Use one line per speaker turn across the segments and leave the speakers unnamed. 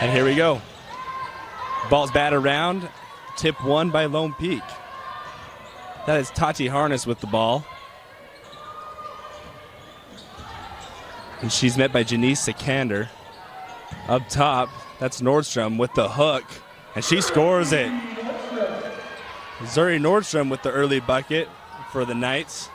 And here we go. Ball's batted around. Tip won by Lone Peak. That is Tati Harness with the ball. And she's met by Janice Sikander. Up top, that's Nordstrom with the hook. And she scores it. Zuri Nordstrom with the early bucket for the Knights.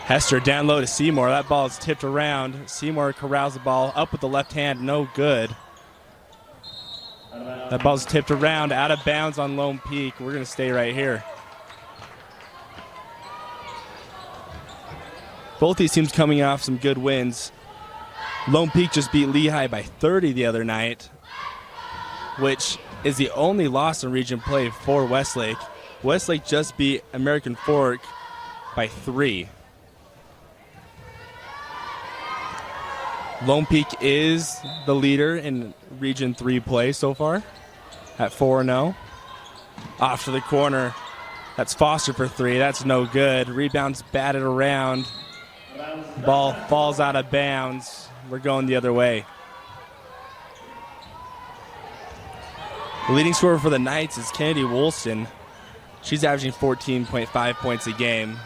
Hester down low to Seymour. That ball is tipped around. Seymour corrals the ball up with the left hand. No good. That ball's tipped around, out of bounds on Lone Peak. We're going to stay right here. Both these teams coming off some good wins. Lone Peak just beat Lehigh by 30 the other night, which is the only loss in region play for Westlake. Westlake just beat American Fork by 3. Lone Peak is the leader in Region 3 play so far at 4-0. Off to the corner. That's Foster for 3. That's no good. Rebound's batted around. Ball falls out of bounds. We're going the other way. The leading scorer for the Knights is Kennedy Woolston. She's averaging 14.5 points a game.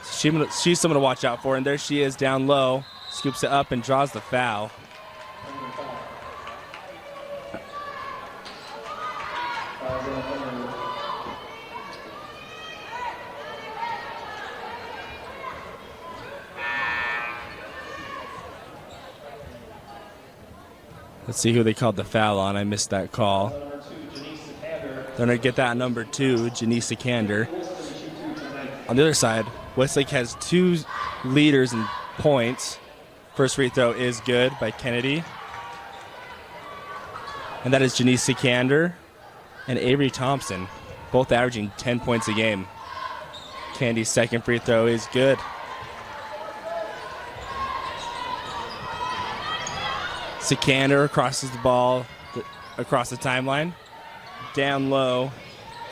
She's someone to watch out for, and there she is down low. Scoops it up and draws the foul. Let's see who they called the foul on. I missed that call. They're going to get that number 2, Janice Sikander. On the other side, Westlake has 2 leaders in points. First free throw is good by Kennedy. And that is Janice Sikander and Avery Thompson, both averaging 10 points a game. Kennedy's second free throw is good. Sikander crosses the ball across the timeline. Down low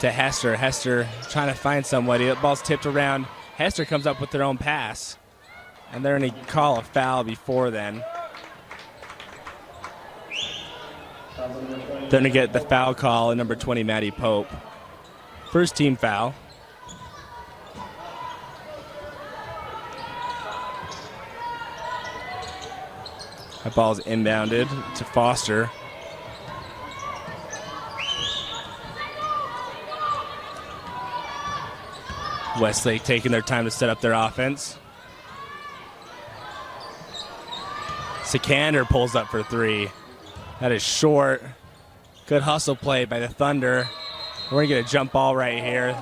to Hester. Hester trying to find somebody. The ball's tipped around. Hester comes up with their own pass. And they're going to call a foul before then. They're going to get the foul call at number 20, Maddie Pope. First team foul. That ball's inbounded to Foster. Westlake taking their time to set up their offense. Sikander pulls up for 3. That is short. Good hustle play by the Thunder. We're going to get a jump ball right here.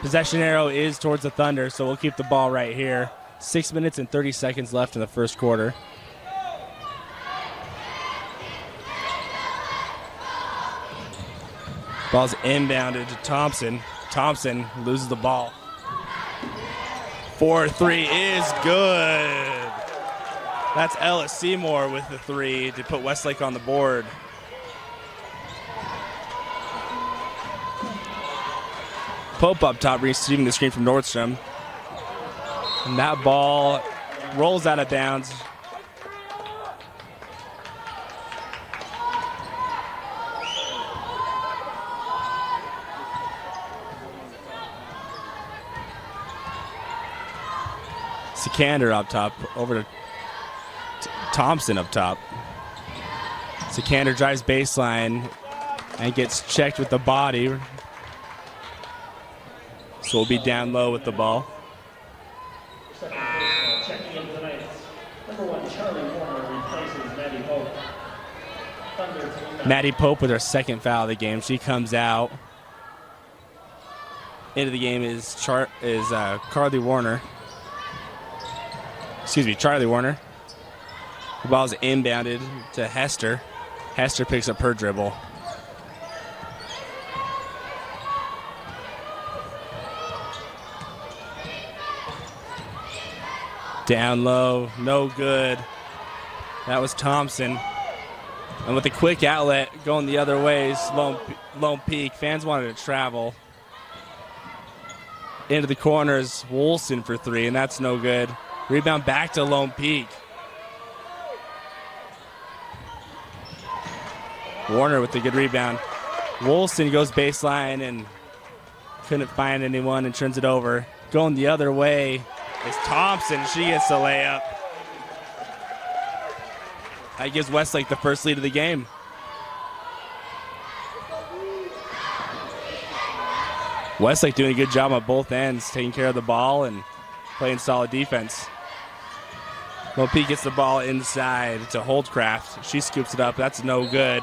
Possession arrow is towards the Thunder, so we'll keep the ball right here. 6 minutes and 30 seconds left in the first quarter. Ball's inbounded to Thompson. Thompson loses the ball. 4-3 is good. That's Ella Seymour with the 3 to put Westlake on the board. Pope up top receiving the screen from Nordstrom. And that ball rolls out of bounds. Sikander up top over to Thompson up top. Sikander drives baseline and gets checked with the body. So we'll be down low with the ball.
Checking into the Knights. Number 1, Charlie Warner replaces Maddie Pope.
Maddie Pope with her second foul of the game. She comes out. Into the game is Carly Warner. Excuse me, Charlie Warner. The ball's inbounded to Hester. Hester picks up her dribble. Down low, no good. That was Thompson. And with a quick outlet going the other way, Lone Peak. Fans wanted to travel. into the corners. Woolston for three, and that's no good. Rebound back to Lone Peak. Warner with the good rebound. Woolston goes baseline and couldn't find anyone and turns it over. Going the other way is Thompson. She gets the layup. That gives Westlake the first lead of the game. Westlake doing a good job on both ends, taking care of the ball and playing solid defense. Lone Peak gets the ball inside to Holdcraft. She scoops it up. That's no good.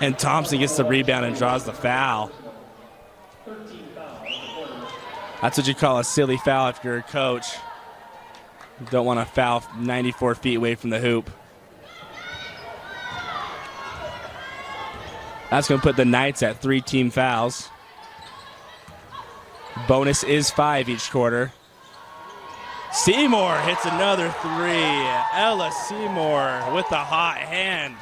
And Thompson gets the rebound and draws the foul. That's what you call a silly foul if you're a coach. You don't want to foul 94 feet away from the hoop. That's going to put the Knights at 3 team fouls. Bonus is 5 each quarter. Seymour hits another 3. Ella Seymour with the hot hand.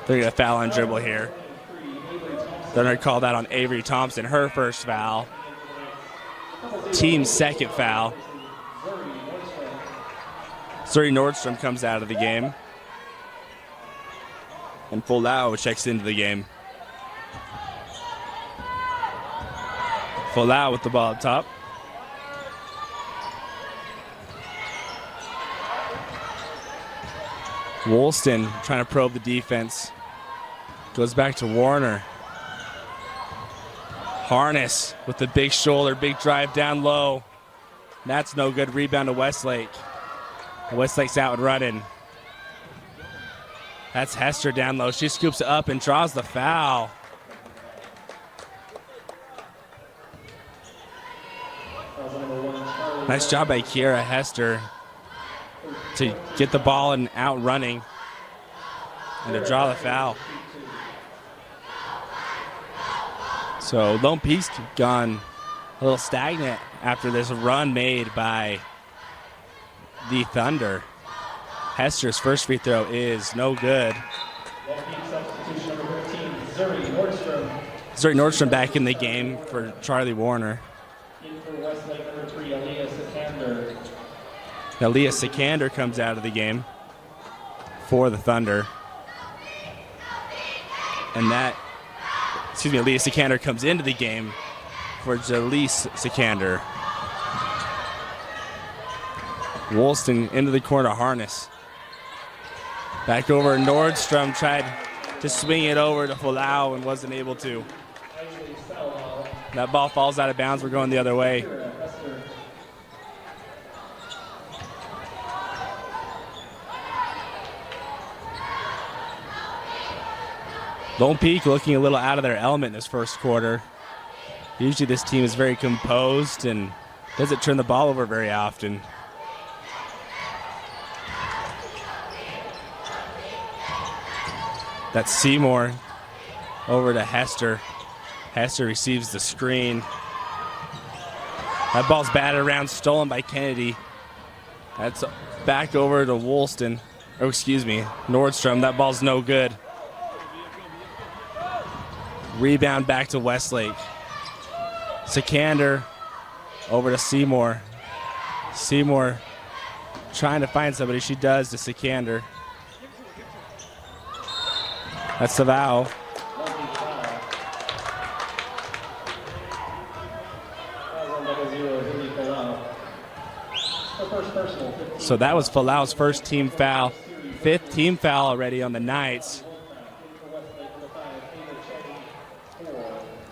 They're going to foul on dribble here. They're going to call that on Avery Thompson, her first foul. Team's second foul. Zuri Nordstrom comes out of the game. And Folau checks into the game. Folau with the ball up top. Woolston trying to probe the defense. Goes back to Warner. Harness with the big shoulder, big drive down low. That's no good. Rebound to Westlake. Westlake's out and running. That's Hester down low. She scoops it up and draws the foul. Nice job by Kiera Hester to get the ball and out running and to draw the foul. So Lone Peak's gone a little stagnant after this run made by the Thunder. Hester's first free throw is no good. Zuri Nordstrom back in the game for Charlie Warner.
In for Westlake, number 3, Aaliyah Sikander.
Aaliyah Sikander comes out of the game for the Thunder. And that, Aaliyah Sikander comes into the game for Jalise Sikander. Woolston into the corner, Harness. Back over, Nordstrom tried to swing it over to Folau and wasn't able to. That ball falls out of bounds. We're going the other way. Lone Peak looking a little out of their element in this first quarter. Usually this team is very composed and doesn't turn the ball over very often. That's Seymour over to Hester. Hester receives the screen. That ball's batted around, stolen by Kennedy. That's back over to Woolston. Oh, excuse me, Nordstrom. That ball's no good. Rebound back to Westlake. Sikander over to Seymour. Seymour trying to find somebody. She does to Sikander. That's the foul. So that was Falau's first team foul. 5th team foul already on the Knights.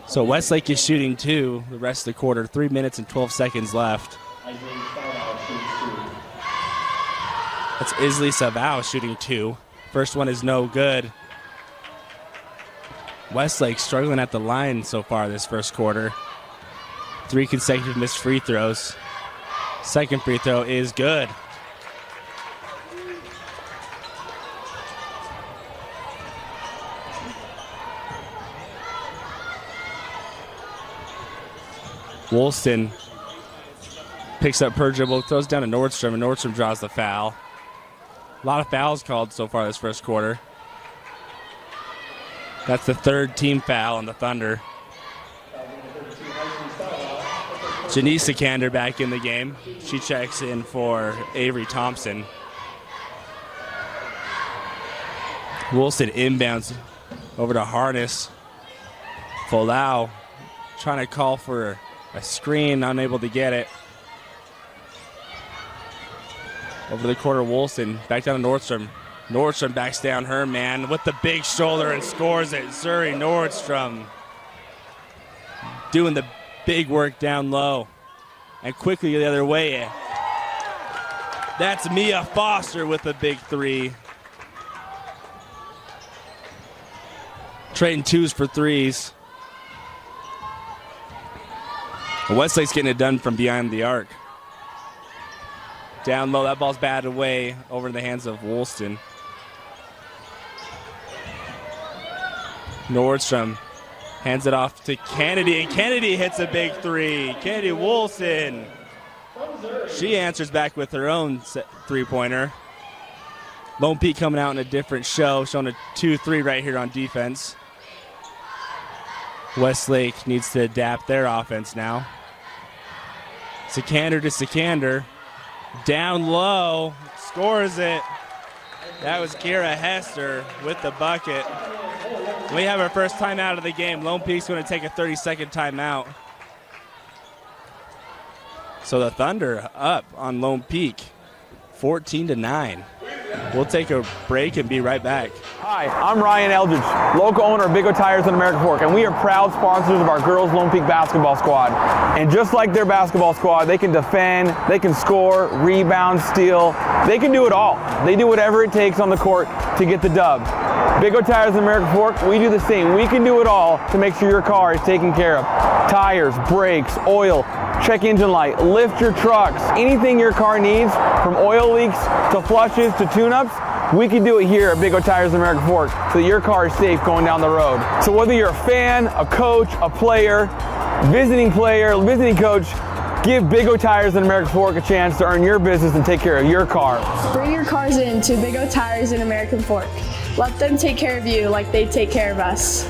So Westlake is shooting 2 the rest of the quarter. 3 minutes and 12 seconds left. That's Isley Savao shooting 2. First one is no good. Westlake struggling at the line so far this first quarter. 3 consecutive missed free throws. Second free throw is good. Woolston picks up per dribble, throws down to Nordstrom, and Nordstrom draws the foul. A lot of fouls called so far this first quarter. That's the third team foul on the Thunder. Janice Sikander back in the game. She checks in for Avery Thompson. Wilson inbounds over to Harness. Folau trying to call for a screen, unable to get it. Over the corner, Wilson back down to Nordstrom. Nordstrom backs down her man with the big shoulder and scores it. Zuri Nordstrom doing the big work down low and quickly the other way. That's Mia Foster with a big three. Trading twos for threes. Westlake's getting it done from behind the arc. Down low, that ball's batted away over in the hands of Woolston. Nordstrom hands it off to Kennedy, and Kennedy hits a big three. Kennedy Woolson. She answers back with her own three-pointer. Lone Peak coming out in a different show, showing a 2-3 right here on defense. Westlake needs to adapt their offense now. Sikander to Sikander. Down low, scores it. That was Kira Hester with the bucket. We have our first timeout of the game. Lone Peak's going to take a 30-second timeout. So the Thunder up on Lone Peak, 14-9. We'll take a break and be right back.
Hi, I'm Ryan Eldridge, local owner of Big O Tires in American Fork, and we are proud sponsors of our girls Lone Peak basketball squad. And just like their basketball squad, they can defend, they can score, rebound, steal. They can do it all. They do whatever it takes on the court to get the dub. Big O Tires in American Fork, we do the same. We can do it all to make sure your car is taken care of. Tires, brakes, oil, check engine light, lift your trucks, anything your car needs, from oil leaks to flushes to tune-ups, we can do it here at Big O Tires in American Fork so that your car is safe going down the road. So whether you're a fan, a coach, a player, visiting coach, give Big O Tires in American Fork a chance to earn your business and take care of your car.
Bring your cars in to Big O Tires in American Fork. Let them take care of you like they take care of us.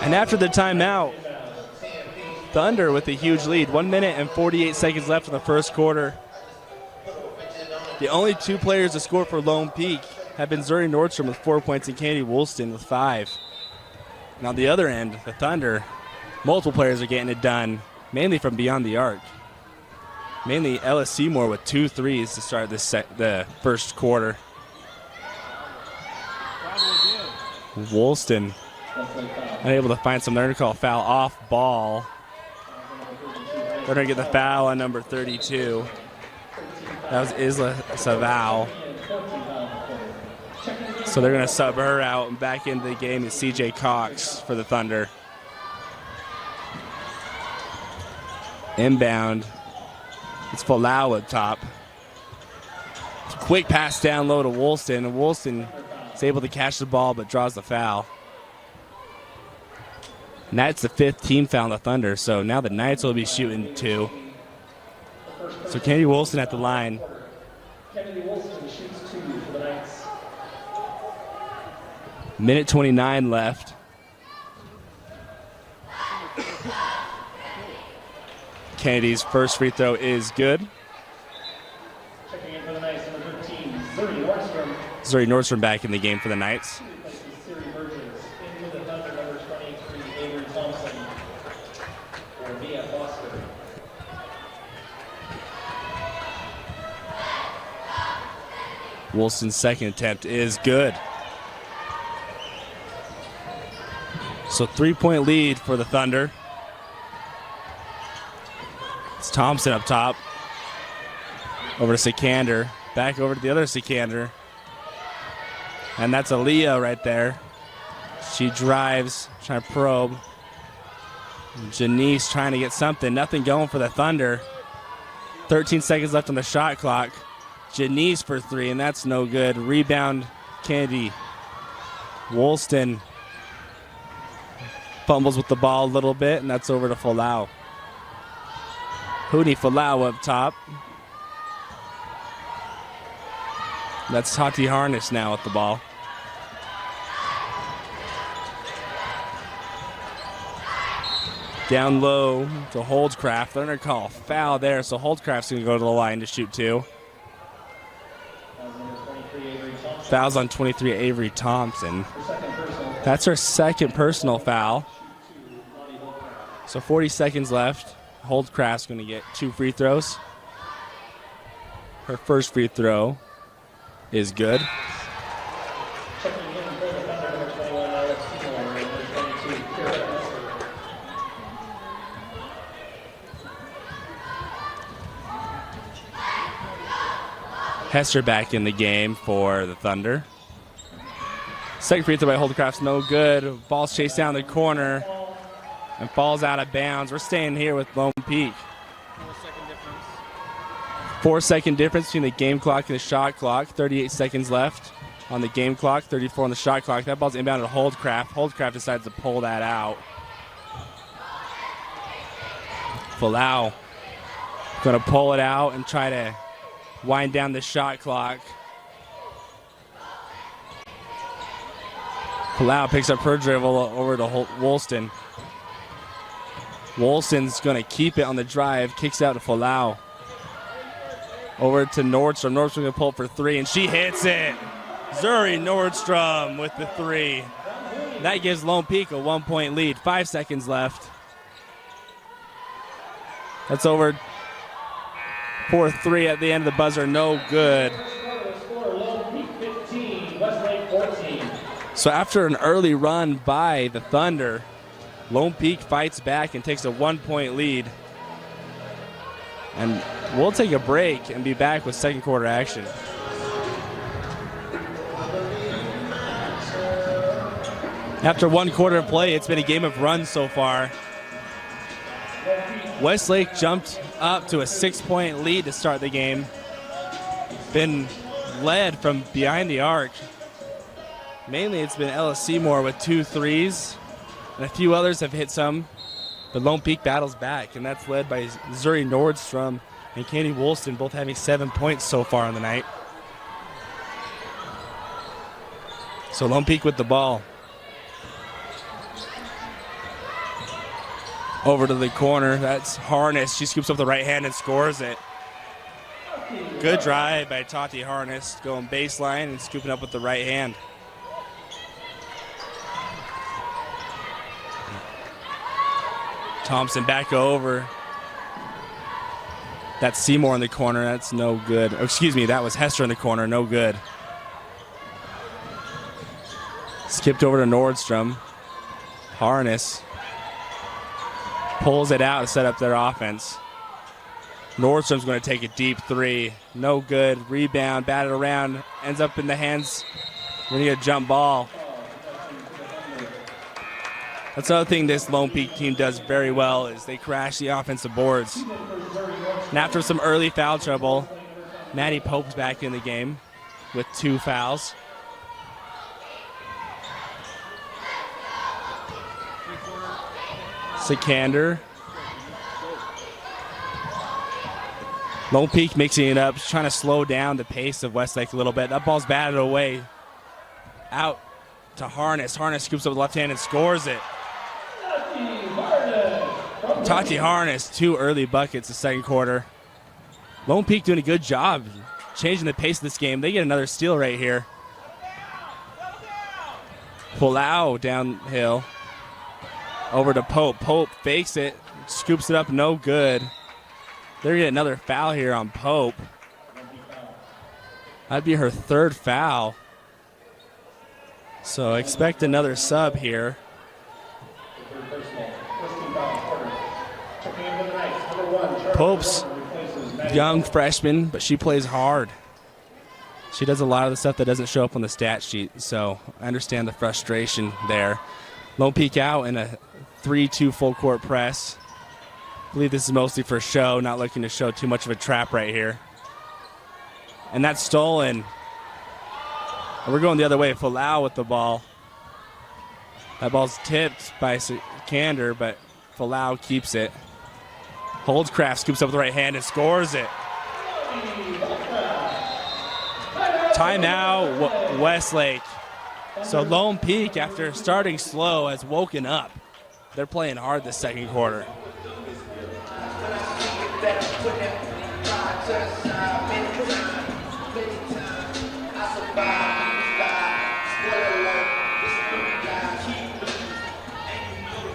And after the timeout, Thunder with a huge lead. 1 minute and 48 seconds left in the first quarter. The only two players to score for Lone Peak have been Zuri Nordstrom with 4 points and Kennedy Woolston with 5. And on the other end, the Thunder, multiple players are getting it done, mainly from beyond the arc. Mainly Ellis Seymour with 2 threes to start the first quarter. Woolston unable to find some. They're going to call a foul off ball. They're going to get the foul on number 32. That was Isla Saval. So they're going to sub her out, and back into the game is CJ Cox for the Thunder. Inbound. It's Folau up top. Quick pass down low to Woolston, and Woolston is able to catch the ball but draws the foul. And that's the 5th team foul on the Thunder, so now the Knights will be shooting 2. So Kennedy Woolston at the line.
Kennedy Wilson shoots 2 for the Knights.
Minute 29 left. Kennedy's first free throw is good.
Checking in for the Knights, number 13, Zuri Nordstrom.
Zuri Nordstrom back in the game for the Knights.
Siri Burgess. Into the Thunder, number 23, Avery Thompson. For Mia Foster.
Woolston's second attempt is good. So 3-point lead for the Thunder. It's Thompson up top. Over to Sikander. Back over to the other Sikander. And that's Aaliyah right there. She drives, trying to probe. Janice trying to get something. Nothing going for the Thunder. 13 seconds left on the shot clock. Janice for 3, and that's no good. Rebound, Kennedy. Woolston fumbles with the ball a little bit, and that's over to Folau. Huni Folau up top. That's Tati Harness now with the ball. Down low to Holdscraft. They're going to call a foul there, so Holdscraft's going to go to the line to shoot 2. Fouls on 23, Avery Thompson. That's her second personal foul. So 40 seconds left. Holdscraft's going to get 2 free throws. Her first free throw is good. Hester back in the game for the Thunder. Second free throw by Holdcraft's no good. Ball's chased down the corner and falls out of bounds. We're staying here with Lone Peak. 4-second difference between the game clock and the shot clock. 38 seconds left on the game clock, 34 on the shot clock. That ball's inbound to Holdcraft. Holdcraft decides to pull that out. Folau going to pull it out and try to wind down the shot clock. Folau picks up her dribble over to Woolston. Woolston's going to keep it on the drive, kicks out to Folau. Over to Nordstrom. Nordstrom going to pull up for 3, and she hits it. Zuri Nordstrom with the 3. That gives Lone Peak a 1-point lead. 5 seconds left. That's over for 3 at the end of the buzzer. No good. So after an early run by the Thunder, Lone Peak fights back and takes a 1-point lead. And we'll take a break and be back with second quarter action. After 1 quarter of play, it's been a game of runs so far. Westlake jumped up to a 6-point lead to start the game. Been led from behind the arc. Mainly it's been Ella Seymour with 2 threes, and a few others have hit some. But Lone Peak battles back, and that's led by Zuri Nordstrom and Candy Woolston, both having 7 points so far on the night. So Lone Peak with the ball. Over to the corner. That's Harness. She scoops up the right hand and scores it. Good drive by Tati Harness, going baseline and scooping up with the right hand. Thompson back over. That's Seymour in the corner. That's no good. Oh, excuse me, that was Hester in the corner. No good. Skipped over to Nordstrom. Harness pulls it out to set up their offense. Nordstrom's going to take a deep 3. No good. Rebound, batted around, ends up in the hands. We're going to get a jump ball. That's another thing this Lone Peak team does very well is they crash the offensive boards. And after some early foul trouble, Maddie Pope's back in the game with 2 fouls. Sikander. Lone Peak mixing it up, trying to slow down the pace of Westlake a little bit. That ball's batted away. Out to Harness. Harness scoops up the left hand and scores it. Tati Harness, 2 early buckets the second quarter. Lone Peak doing a good job changing the pace of this game. They get another steal right here. Folau downhill. Over to Pope. Pope fakes it, scoops it up, no good. They're getting another foul here on Pope. That'd be her 3rd foul. So expect another sub here. Pope's young freshman, but she plays hard. She does a lot of the stuff that doesn't show up on the stat sheet, so I understand the frustration there. Lone Peak out in a 3-2 full court press. I believe this is mostly for show, not looking to show too much of a trap right here. And that's stolen. And we're going the other way. Folau with the ball. That ball's tipped by Sikander, but Falau keeps it. Holdscraft scoops up with the right hand and scores it. Timeout, Westlake. So Lone Peak, after starting slow, has woken up. They're playing hard this second quarter.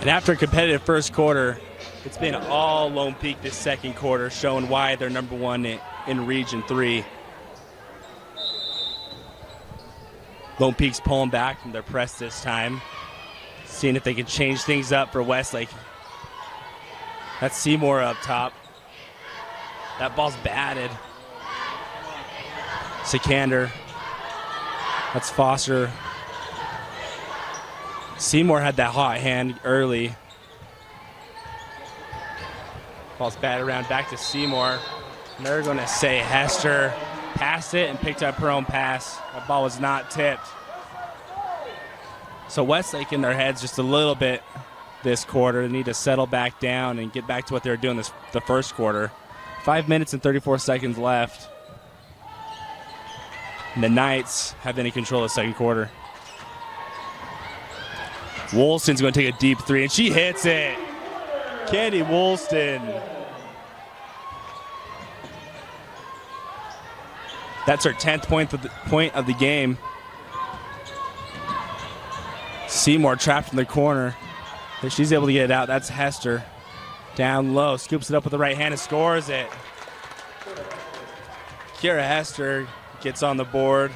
And after a competitive first quarter, it's been all Lone Peak this second quarter, showing why they're number one in Region 3. Lone Peak's pulling back from their press this time, seeing if they can change things up for Westlake. That's Seymour up top. That ball's batted. Sikander. That's Foster. Seymour had that hot hand early. Ball's batted around back to Seymour. And they're going to say Hester passed it and picked up her own pass. That ball was not tipped. So Westlake in their heads just a little bit this quarter. They need to settle back down and get back to what they were doing the first quarter. 5 minutes and 34 seconds left. And the Knights have any control of the second quarter. Woolston's going to take a deep three, and she hits it. Candy Woolston. That's her 10th point of the game. Seymour trapped in the corner. But she's able to get it out. That's Hester. Down low, scoops it up with the right hand and scores it. Kira Hester gets on the board.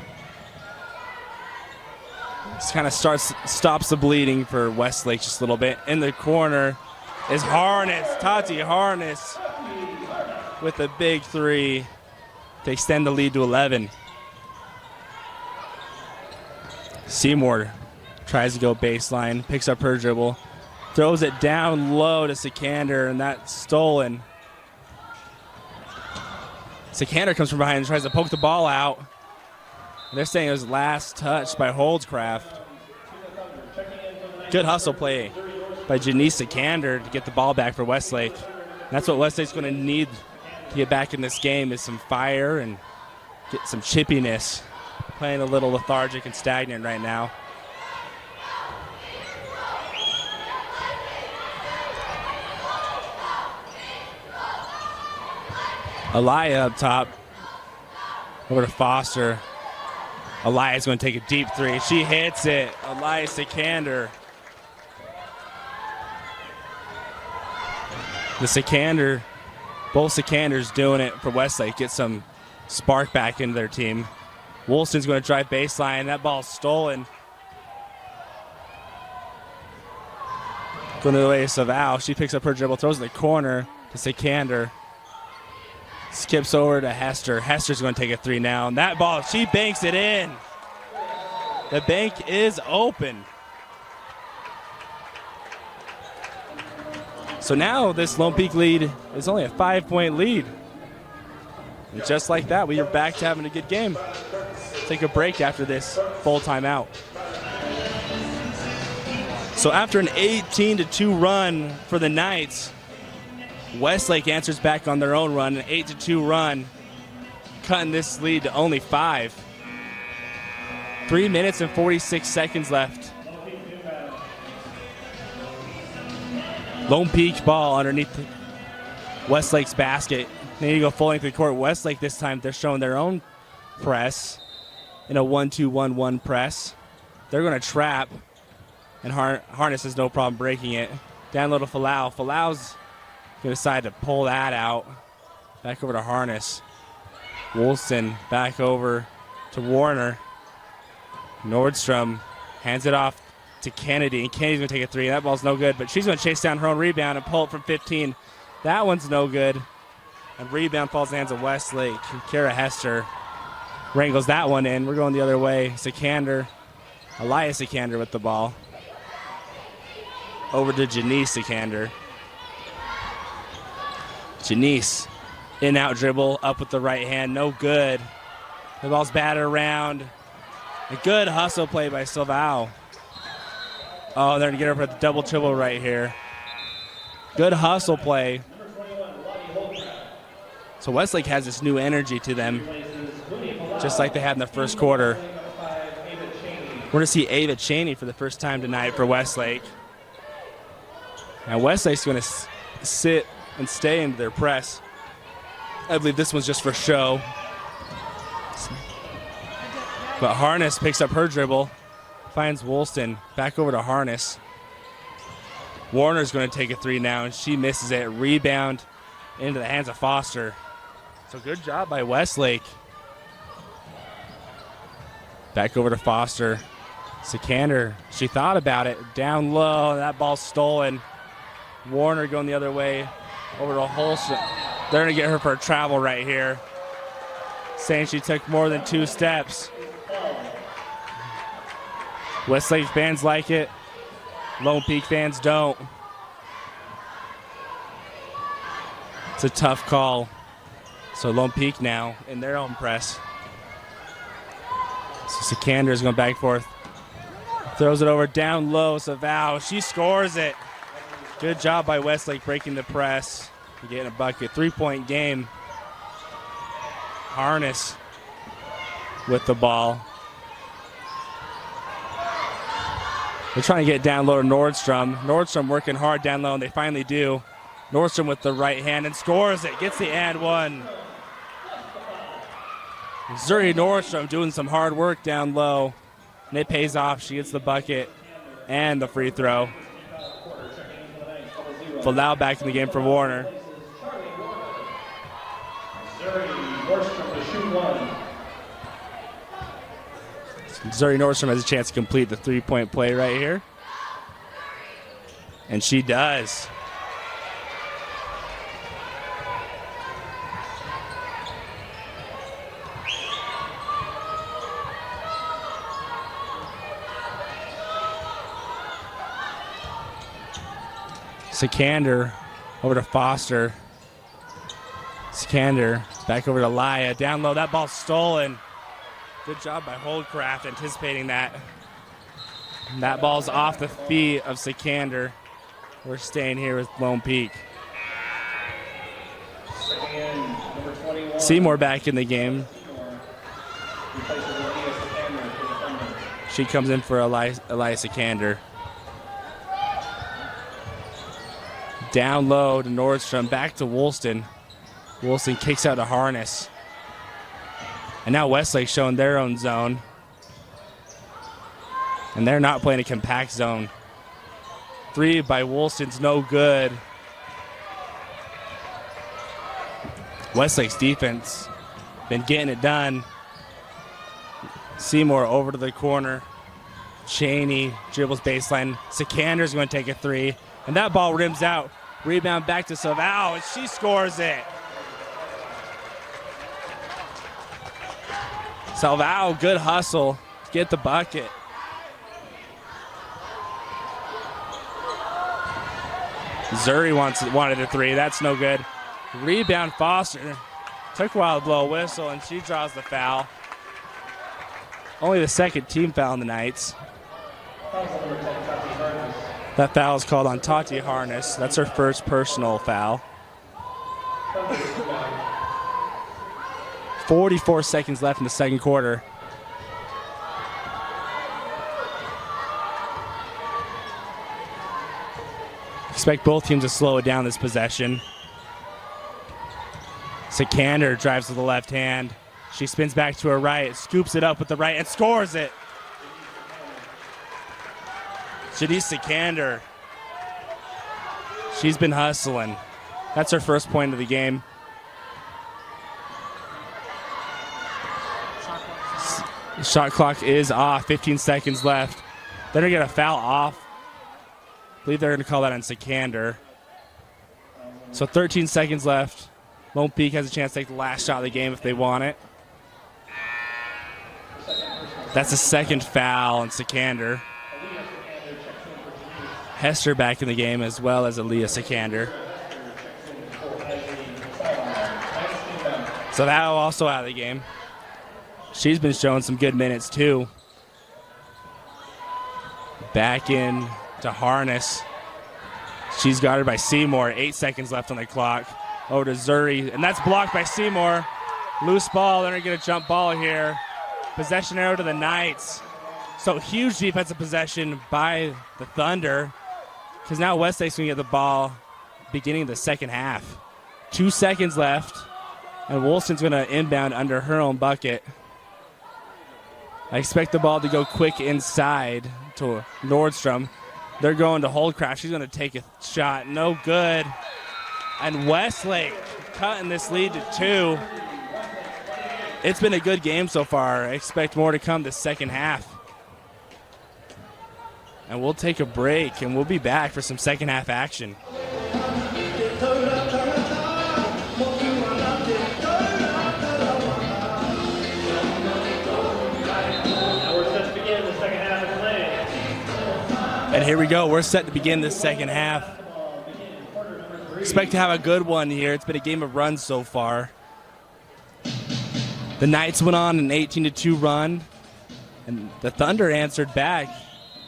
This kind of stops the bleeding for Westlake just a little bit. In the corner is Harness, Tati Harness with a big three to extend the lead to 11. Seymour tries to go baseline, picks up her dribble, throws it down low to Sikander, and that's stolen. Sikander comes from behind and tries to poke the ball out. They're saying it was last touch by Holdscraft. Good hustle play by Janice Sikander to get the ball back for Westlake. And that's what Westlake's going to need to get back in this game, is some fire and get some chippiness. Playing a little lethargic and stagnant right now. Aliyah up top. Over to Foster. Elias going to take a deep three. She hits it. Elias Sikander. Both Sikanders doing it for Westlake. Get some spark back into their team. Woolston's going to drive baseline. That ball's stolen. Going to the way of Saval. She picks up her dribble, throws it in the corner to Sikander. Skips over to Hester. Hester's going to take a three now. And that ball, she banks it in. The bank is open. So now this Lone Peak lead is only a 5-point lead. And just like that, we are back to having a good game. Take a break after this full timeout. So after an 18-2 run for the Knights, Westlake answers back on their own run, an 8-2 run, cutting this lead to only 5. 3 minutes and 46 seconds left. Lone Peak ball underneath Westlake's basket. They need to go full length of the court. Westlake this time, they're showing their own press in a 1-2-1-1 press. They're going to trap, and Harness has no problem breaking it. Down low to Falau. Falau's going to decide to pull that out. Back over to Harness. Woolston back over to Warner. Nordstrom hands it off to Kennedy, and Kennedy's going to take a three. That ball's no good, but she's going to chase down her own rebound and pull it from 15. That one's no good. And rebound falls in the hands of Westlake. Kara Hester wrangles that one in. We're going the other way. Sikander, Elias Sikander with the ball. Over to Janice Sikander. Janice, in-out dribble, up with the right hand, no good. The ball's batted around. A good hustle play by Silvao. Oh, they're going to get her for the double triple right here. Good hustle play. So Westlake has this new energy to them, just like they had in the first quarter. We're going to see Ava Cheney for the first time tonight for Westlake. And Westlake's going to sit and stay into their press. I believe this one's just for show. But Harness picks up her dribble, finds Woolston, back over to Harness. Warner's going to take a three now, and she misses it. Rebound into the hands of Foster. So good job by Westlake. Back over to Foster. Sikander, she thought about it. Down low, that ball's stolen. Warner going the other way over to Holston. They're going to get her for a travel right here, saying she took more than 2 steps. Westlake fans like it. Lone Peak fans don't. It's a tough call. So Lone Peak now in their own press. So Sikander's going back and forth. Throws it over down low. Savao, she scores it. Good job by Westlake breaking the press. Getting a bucket. 3-point game. Harness with the ball. They're trying to get down low to Nordstrom. Nordstrom working hard down low, and they finally do. Nordstrom with the right hand and scores it. Gets the and one. Zuri Nordstrom doing some hard work down low. And it pays off. She gets the bucket and the free throw. Falau back in the game for Warner. Zuri Nordstrom has a chance to complete the 3-point play right here. And she does. Sikander over to Foster. Sikander back over to Laya. Down low, that ball's stolen. Good job by Holdcraft anticipating that. And that ball's off the feet of Sikander. We're staying here with Lone Peak. Seymour back in the game. She comes in for Elias Sikander. Down low to Nordstrom, back to Woolston. Woolston kicks out to Harness. And now Westlake showing their own zone. And they're not playing a compact zone. 3 by Woolston's no good. Westlake's defense been getting it done. Seymour over to the corner. Cheney dribbles baseline. Sikander's going to take a 3. And that ball rims out. Rebound back to Savao, and she scores it. Salvao, good hustle. Get the bucket. Zuri wanted a 3. That's no good. Rebound Foster. Took a while to blow a whistle, and she draws the foul. Only the second team foul in the Knights. That foul is called on Tati Harness. That's her first personal foul. 44 seconds left in the second quarter. Expect both teams to slow it down this possession. Sikander drives to the left hand. She spins back to her right, scoops it up with the right, and scores it. Shanice Sikander. She's been hustling. That's her first point of the game. Shot clock is off. 15 seconds left. They're going to get a foul off. I believe they're going to call that on Sikander. So 13 seconds left. Lone Peak has a chance to take the last shot of the game if they want it. That's the second foul on Sikander. Hester back in the game as well as Aaliyah Sikander. So that also out of the game. She's been showing some good minutes too. Back in to Harness. She's guarded by Seymour. 8 seconds left on the clock. Over to Zuri, and that's blocked by Seymour. Loose ball. They're going to get a jump ball here. Possession arrow to the Knights. So huge defensive possession by the Thunder, because now Westlake's going to get the ball beginning of the second half. 2 seconds left, and Woolston's going to inbound under her own bucket. I expect the ball to go quick inside to Nordstrom. They're going to Holdcraft. She's going to take a shot. No good. And Westlake cutting this lead to 2. It's been a good game so far. I expect more to come this second half. And we'll take a break, and we'll be back for some second half action. And here we go. We're set to begin the second half. Expect to have a good one here. It's been a game of runs so far. The Knights went on an 18-2 run, and the Thunder answered back,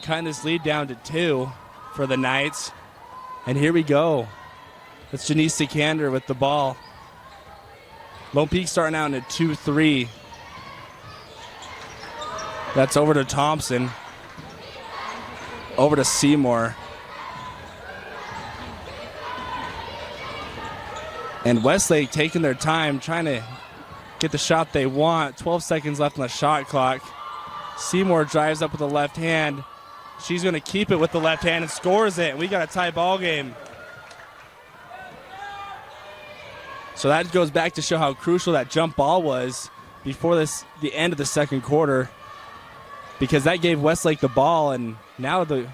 cutting this lead down to 2 for the Knights. And here we go. It's Janice Sikander with the ball. Lone Peak starting out in a 2-3. That's over to Thompson. Over to Seymour. And Westlake taking their time, trying to get the shot they want. 12 seconds left on the shot clock. Seymour drives up with the left hand. She's going to keep it with the left hand and scores it. We got a tie ball game. So that goes back to show how crucial that jump ball was before the end of the second quarter, because that gave Westlake the ball, and now the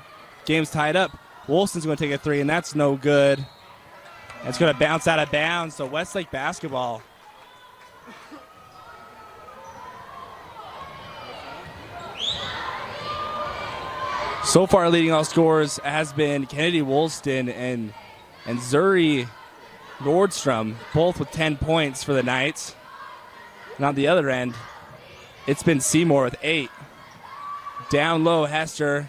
game's tied up. Wolston's going to take a 3, and that's no good. And it's going to bounce out of bounds, so Westlake basketball. So far, leading all scorers has been Kennedy Woolston and Zuri Nordstrom, both with 10 points for the Knights. And on the other end, it's been Seymour with 8. Down low, Hester,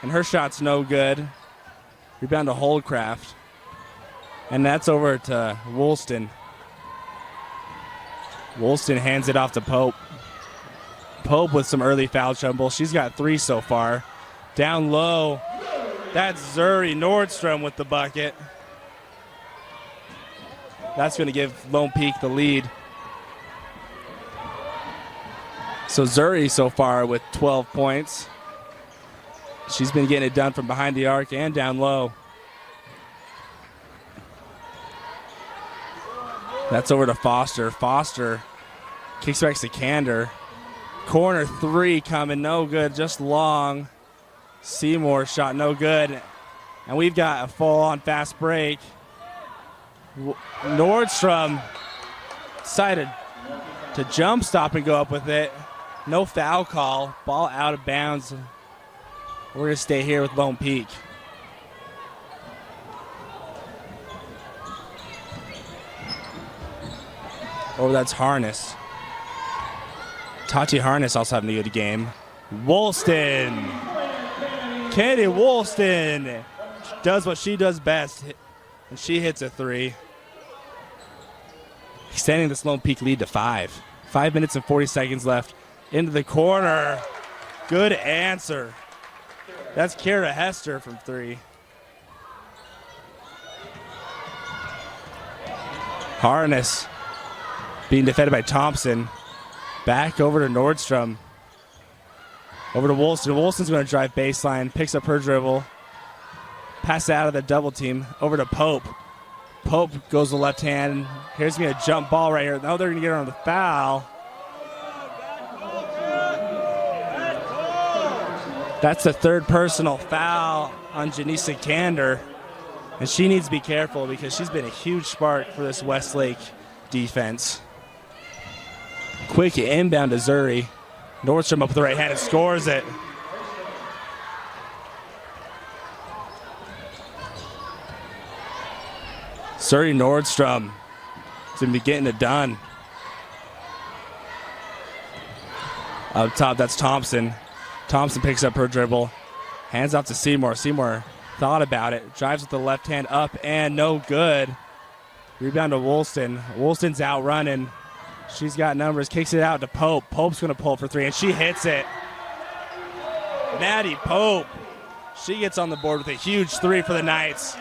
and her shot's no good. Rebound to Holdcraft. And that's over to Woolston. Woolston hands it off to Pope. Pope with some early foul trouble. She's got 3 so far. Down low, that's Zuri Nordstrom with the bucket. That's going to give Lone Peak the lead. So Zuri so far with 12 points. She's been getting it done from behind the arc and down low. That's over to Foster. Foster kicks back to Sikander. Corner 3 coming, no good, just long. Seymour shot no good. And we've got a full-on fast break. Nordstrom decided to jump stop and go up with it. No foul call. Ball out of bounds. We're going to stay here with Lone Peak. Oh, that's Harness. Tati Harness also having a good game. Woolston. Kennedy Woolston does what she does best, and she hits a 3. Extending this Lone Peak lead to 5. 5 minutes and 40 seconds left. Into the corner. Good answer. That's Kara Hester from 3. Harness being defended by Thompson. Back over to Nordstrom. Over to Woolston. Woolston's going to drive baseline. Picks up her dribble. Pass it out of the double team. Over to Pope. Pope goes to the left hand. Here's going to be a jump ball right here. Now they're going to get her on the foul. That's the 3rd personal foul on Janice Sikander. And she needs to be careful because she's been a huge spark for this Westlake defense. Quick inbound to Zuri. Nordstrom up with the right hand and scores it. Zuri Nordstrom is going to be getting it done. Up top, that's Thompson. Thompson picks up her dribble. Hands off to Seymour. Seymour thought about it. Drives with the left hand up and no good. Rebound to Woolston. Woolston's out running. She's got numbers. Kicks it out to Pope. Pope's going to pull for three, and she hits it. Maddie Pope. She gets on the board with a huge three for the Knights.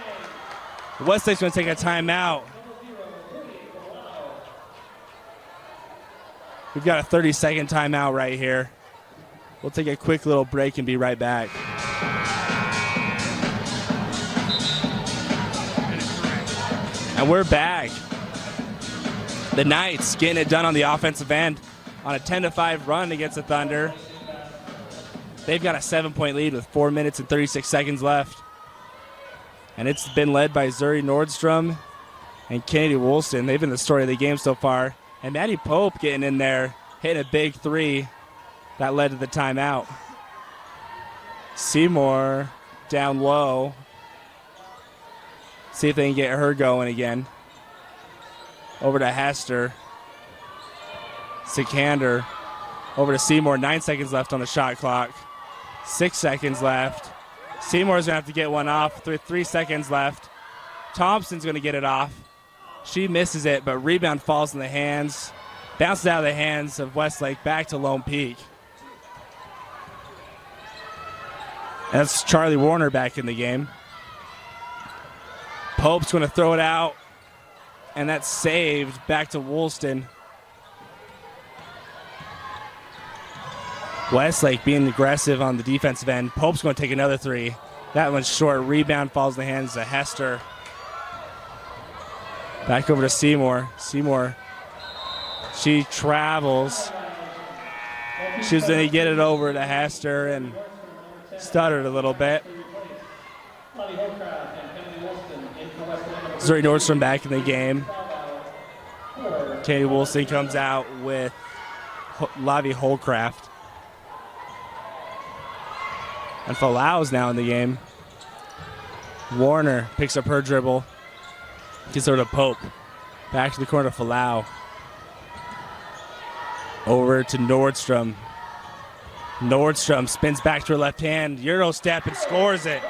Westlake's going to take a timeout. We've got a 30-second timeout right here. We'll take a quick little break and be right back. And we're back. The Knights getting it done on the offensive end on a 10-5 run against the Thunder. They've got a 7-point lead with 4 minutes and 36 seconds left. And it's been led by Zuri Nordstrom and Kennedy Woolston. They've been the story of the game so far. And Maddie Pope getting in there, hitting a big three. That led to the timeout. Seymour down low. See if they can get her going again. Over to Hester. Sikander. Over to Seymour. 9 seconds left on the shot clock. 6 seconds left. Seymour's going to have to get one off. 3 seconds left. Thompson's going to get it off. She misses it, but rebound falls in the hands. Bounces out of the hands of Westlake back to Lone Peak. That's Charlie Warner back in the game. Pope's going to throw it out, and that's saved back to Woolston. Westlake being aggressive on the defensive end. Pope's going to take another three. That one's short. Rebound falls in the hands of Hester. Back over to Seymour. Seymour, she travels. She was going to get it over to Hester and stuttered a little bit. Zuri Nordstrom back in the game. Katie Woolston comes out with Lavi Holcraft. And Falau's now in the game. Warner picks up her dribble. Gets over to Pope. Back to the corner to Falau. Over to Nordstrom. Nordstrom spins back to her left hand. Euro step and scores it.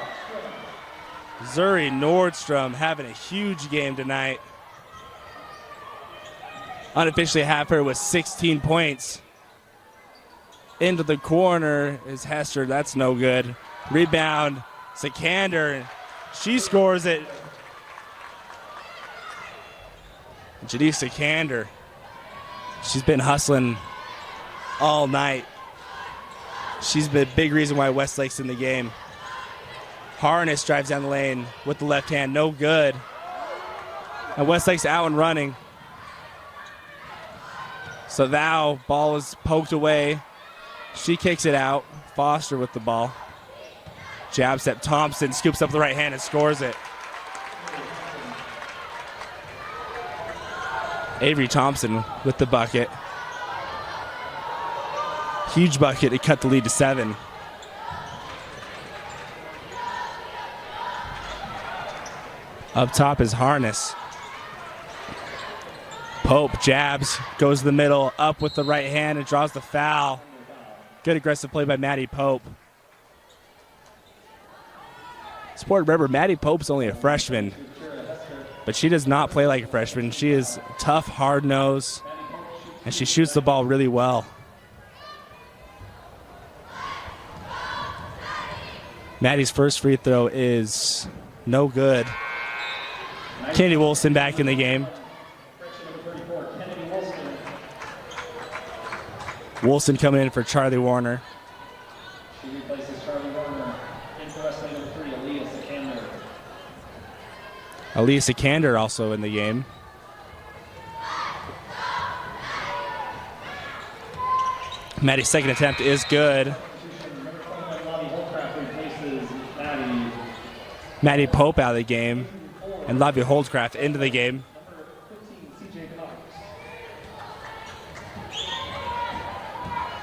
Zuri Nordstrom having a huge game tonight. Unofficially have her with 16 points. Into the corner is Hester. That's no good. Rebound. Sikander. She scores it. Janice Sikander. She's been hustling all night. She's been a big reason why Westlake's in the game. Harness drives down the lane with the left hand. No good. And Westlake's out and running. So now ball is poked away. She kicks it out. Foster with the ball. Jab step. Thompson scoops up the right hand and scores it. Avery Thompson with the bucket. Huge bucket to cut the lead to 7. Up top is Harness. Pope jabs, goes to the middle, up with the right hand and draws the foul. Good aggressive play by Maddie Pope. Sport, remember, Maddie Pope's only a freshman, but she does not play like a freshman. She is tough, hard-nosed, and she shoots the ball really well. Maddie's first free throw is no good. Kennedy Woolston back in the game. Woolston coming in for Charlie Warner.
She replaces Charlie Warner. In for Westlake number 3, Aaliyah Sikander.
Aaliyah Sikander also in the game. Maddie's second attempt is good. Maddie Pope out of the game. And Lavi Holdcraft into the game.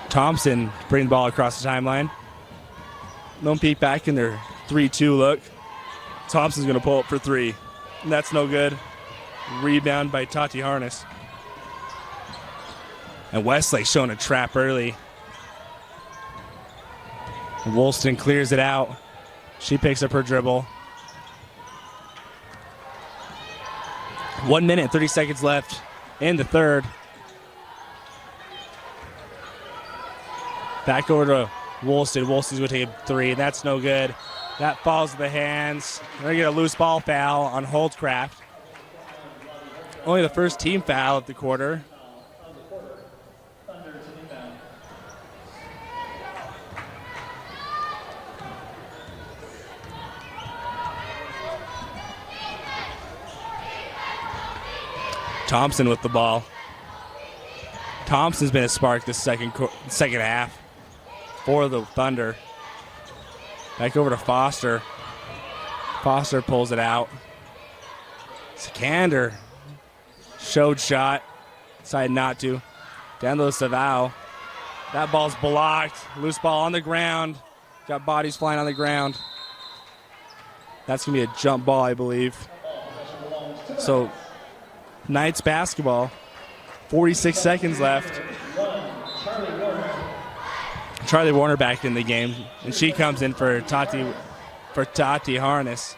Thompson bringing the ball across the timeline. Lone Peak back in their 3-2 look. Thompson's going to pull up for 3. And that's no good. Rebound by Tati Harness. And Westlake showing a trap early. Woolston clears it out. She picks up her dribble. 1 minute, 30 seconds left in the third. Back over to Woolston. Woolston's going to take a three, and that's no good. That falls to the hands. They're going to get a loose ball foul on Holdcraft. Only the first team foul of the quarter. Thompson with the ball. Thompson's been a spark this second half for the Thunder. Back over to Foster. Foster pulls it out. Sikander showed shot. Decided not to. Down to Savao. That ball's blocked. Loose ball on the ground. Got bodies flying on the ground. That's going to be a jump ball, I believe. So, Knights basketball. 46 seconds left. Charlie Warner back in the game, and she comes in for Tati Harness.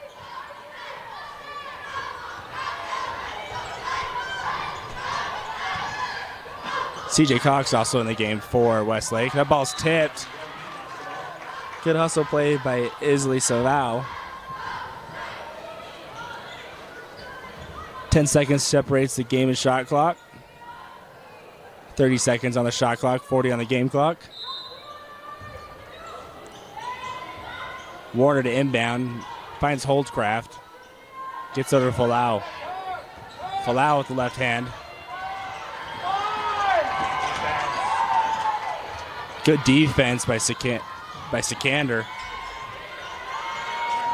CJ Cox also in the game for Westlake. That ball's tipped. Good hustle play by Isley Savao. 10 seconds separates the game and shot clock. 30 seconds on the shot clock, 40 on the game clock. Warner to inbound, finds Holdcraft, gets over to Falau. Falau with the left hand. Good defense by Sikander.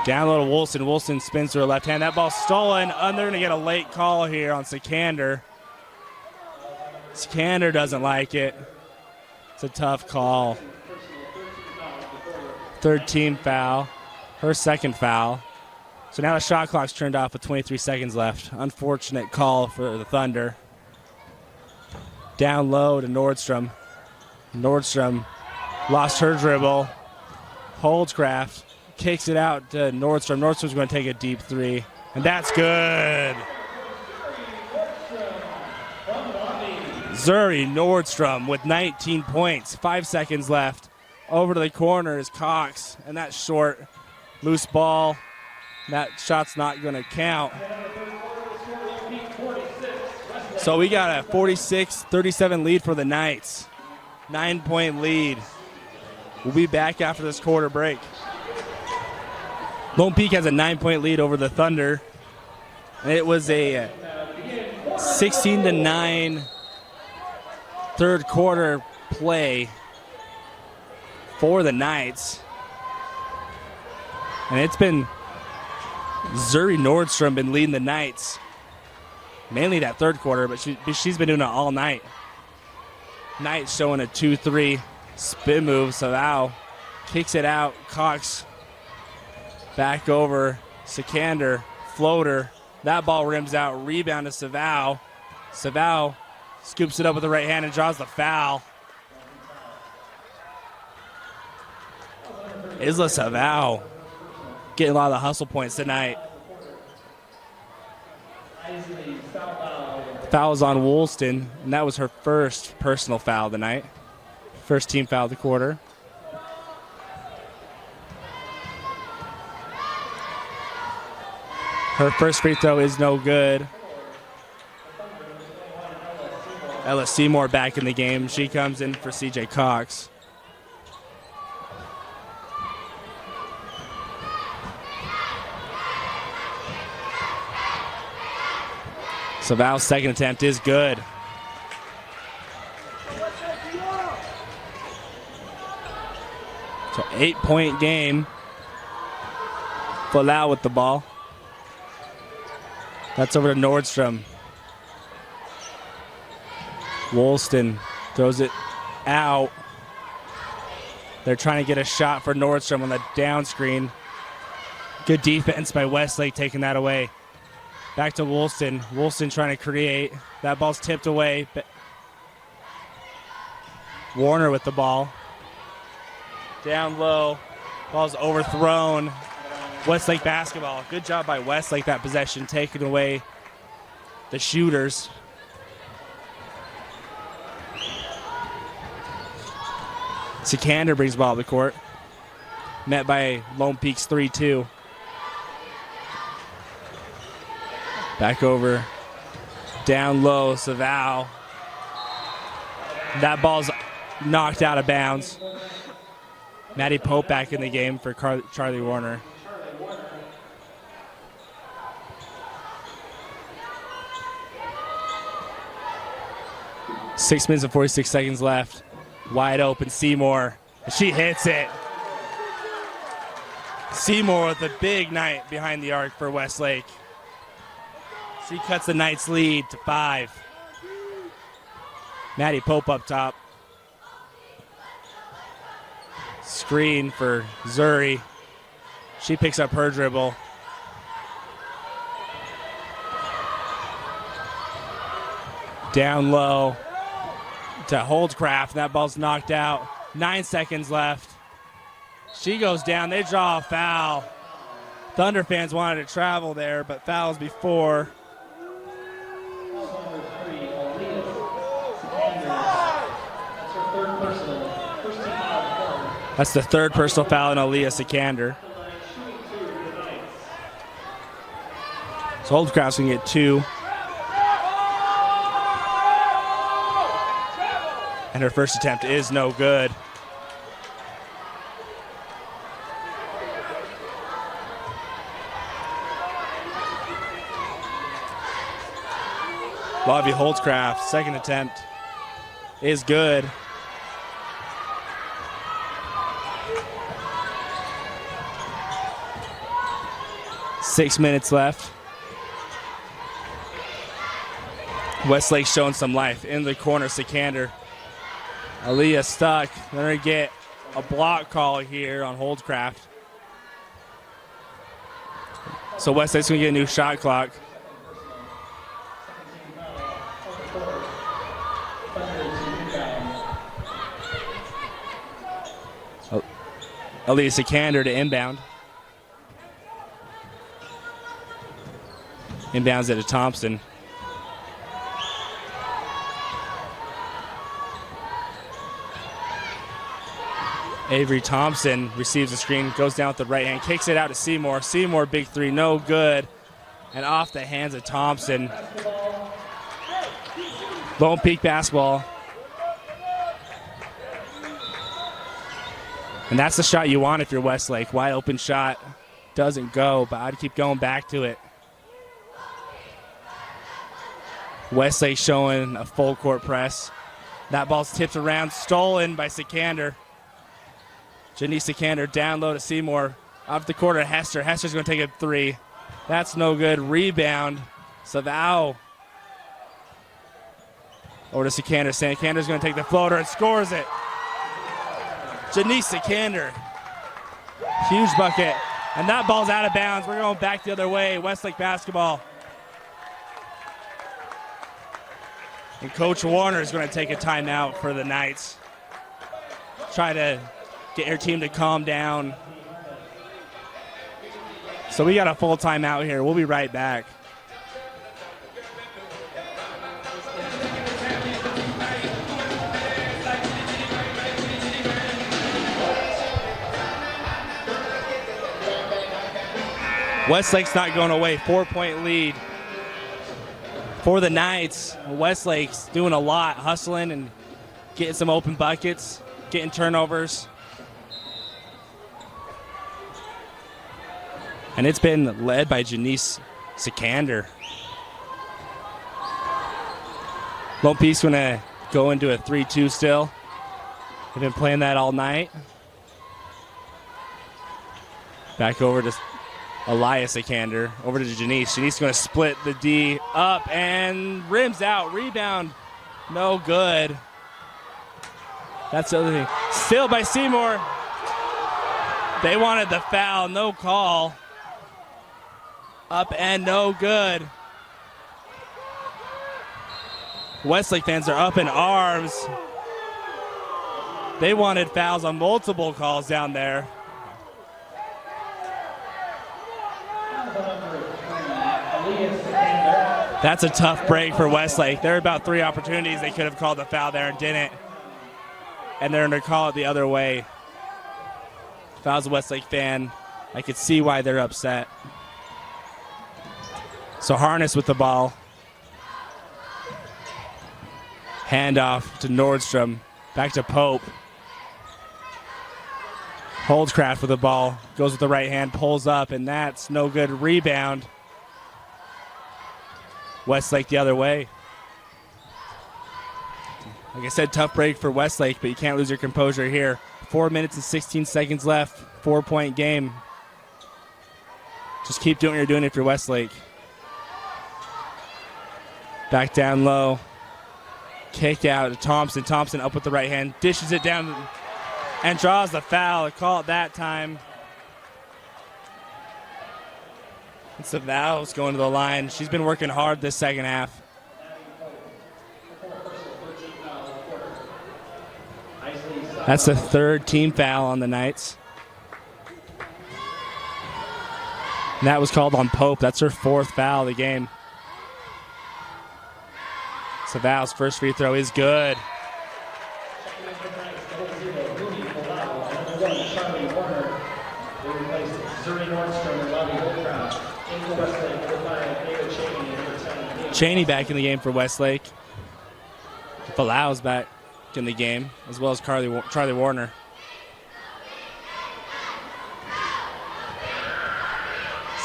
Down low to Woolston. Woolston spins to her left hand. That ball's stolen. They're going to get a late call here on Sikander. Sikander doesn't like it. It's a tough call. Third team foul. Her second foul. So now the shot clock's turned off with 23 seconds left. Unfortunate call for the Thunder. Down low to Nordstrom. Nordstrom lost her dribble. Holdcraft kicks it out to Nordstrom. Nordstrom's going to take a deep three, and that's good. Zuri Nordstrom with 19 points. 5 seconds left. Over to the corner is Cox, and that's short. Loose ball. That shot's not going to count. So we got a 46-37 lead for the Knights. 9-point lead. We'll be back after this quarter break. Lone Peak has a 9-point lead over the Thunder. And it was a 16-9 third quarter play for the Knights. And it's been Zuri Nordstrom been leading the Knights. Mainly that third quarter, but she's been doing it all night. Knights showing a 2-3 spin move. Savao kicks it out. Cox back over. Sikander, floater. That ball rims out. Rebound to Savao. Savao scoops it up with the right hand and draws the foul. Isla Savao getting a lot of the hustle points tonight. Fouls on Woolston, and that was her first personal foul tonight. First team foul of the quarter. Her first free throw is no good. Ella Seymour back in the game. She comes in for CJ Cox. Savao's second attempt is good. So 8-point game. Falau with the ball. That's over to Nordstrom. Woolston throws it out. They're trying to get a shot for Nordstrom on the down screen. Good defense by Westlake taking that away. Back to Woolston. Woolston trying to create. That ball's tipped away. Warner with the ball. Down low. Ball's overthrown. Westlake basketball. Good job by Westlake that possession, taking away the shooters. Sikander brings the ball to the court. Met by Lone Peak's 3-2. Back over. Down low, Saval. That ball's knocked out of bounds. Maddie Pope back in the game for Charlie Warner. Six minutes and 46 seconds left. Wide open, Seymour. She hits it. Seymour with a big night behind the arc for Westlake. She cuts the Knights' lead to 5. Maddie Pope up top. Screen for Zuri. She picks up her dribble. Down low to Holdcraft. That ball's knocked out. 9 seconds left. She goes down. They draw a foul. Thunder fans wanted to travel there, but fouls before. That's the third personal foul in Aaliyah Sikander. So Holdcraft's going to get 2. And her first attempt is no good. Lovie Holdcraft, second attempt is good. Six minutes left. Westlake showing some life in the corner. Sikander. Aaliyah stuck. They're going to get a block call here on Holdcraft. So Westlake's going to get a new shot clock. Aaliyah Sikander to inbound. Inbounds it to Thompson. Avery Thompson receives the screen, goes down with the right hand, kicks it out to Seymour. Seymour, big three, no good. And off the hands of Thompson. Lone Peak basketball. And that's the shot you want if you're Westlake. Wide open shot. Doesn't go, but I'd keep going back to it. Westlake showing a full court press. That ball's tipped around, stolen by Sikander. Janice Sikander down low to Seymour. Off the court to Hester. Hester's going to take a 3. That's no good. Rebound. Saval. Over to Sikander. Sikander's going to take the floater and scores it. Janice Sikander. Huge bucket. And that ball's out of bounds. We're going back the other way. Westlake basketball. And Coach Warner is going to take a timeout for the Knights. Try to get your team to calm down. So we got a full timeout here. We'll be right back. Westlake's not going away. 4-point lead for the Knights. Westlake's doing a lot, hustling and getting some open buckets, getting turnovers. And it's been led by Janice Sikander. Lone Peak's going to go into a 3-2 still. They've been playing that all night. Back over to Elias Sikander. Over to Janice. Janice going to split the D up and rims out. Rebound. No good. That's the other thing. Still by Seymour. They wanted the foul. No call. Up and no good. Westlake fans are up in arms. They wanted fouls on multiple calls down there. That's a tough break for Westlake. There were about 3 opportunities they could have called the foul there and didn't. And they're going to call it the other way. If I was a Westlake fan, I could see why they're upset. So Harness with the ball. Handoff to Nordstrom. Back to Pope. Holdscraft with the ball. Goes with the right hand, pulls up, and that's no good. Rebound. Westlake the other way. Like I said, tough break for Westlake, but you can't lose your composure here. 4 minutes and 16 seconds left. 4-point game. Just keep doing what you're doing if you're Westlake. Back down low. Kick out to Thompson. Thompson up with the right hand. Dishes it down and draws the foul. Call it that time. And Saval's going to the line. She's been working hard this second half. That's the 3rd team foul on the Knights. And that was called on Pope. That's her 4th foul of the game. Saval's first free throw is good. Cheney back in the game for Westlake. Falau's back in the game, as well as Charlie Warner.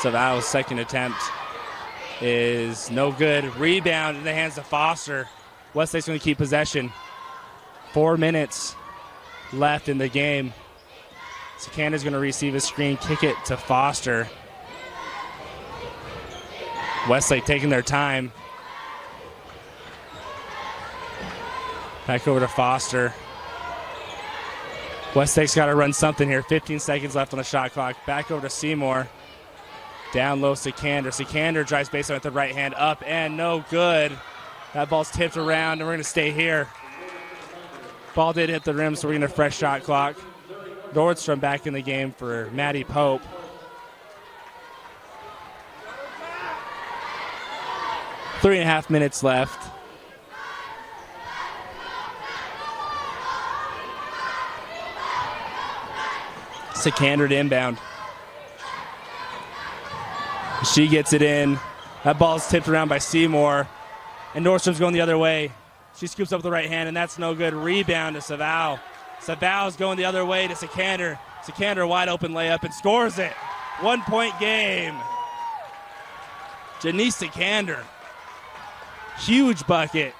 Saval's second attempt is no good. Rebound in the hands of Foster. Westlake's going to keep possession. 4 minutes left in the game. Sekander's going to receive a screen, kick it to Foster. Westlake taking their time. Back over to Foster. Westlake's got to run something here. 15 seconds left on the shot clock. Back over to Seymour. Down low, Sekander. Sekander drives baseline with the right hand up and no good. That ball's tipped around and we're going to stay here. Ball did hit the rim, so we're going to fresh shot clock. Nordstrom back in the game for Maddie Pope. 3.5 minutes left. Sekander to inbound. She gets it in. That ball's tipped around by Seymour. And Nordstrom's going the other way. She scoops up with the right hand, and that's no good. Rebound to Saval. Saval's going the other way to Sekander. Sekander wide open layup and scores it. 1-point game. Janice Sekander. Huge bucket.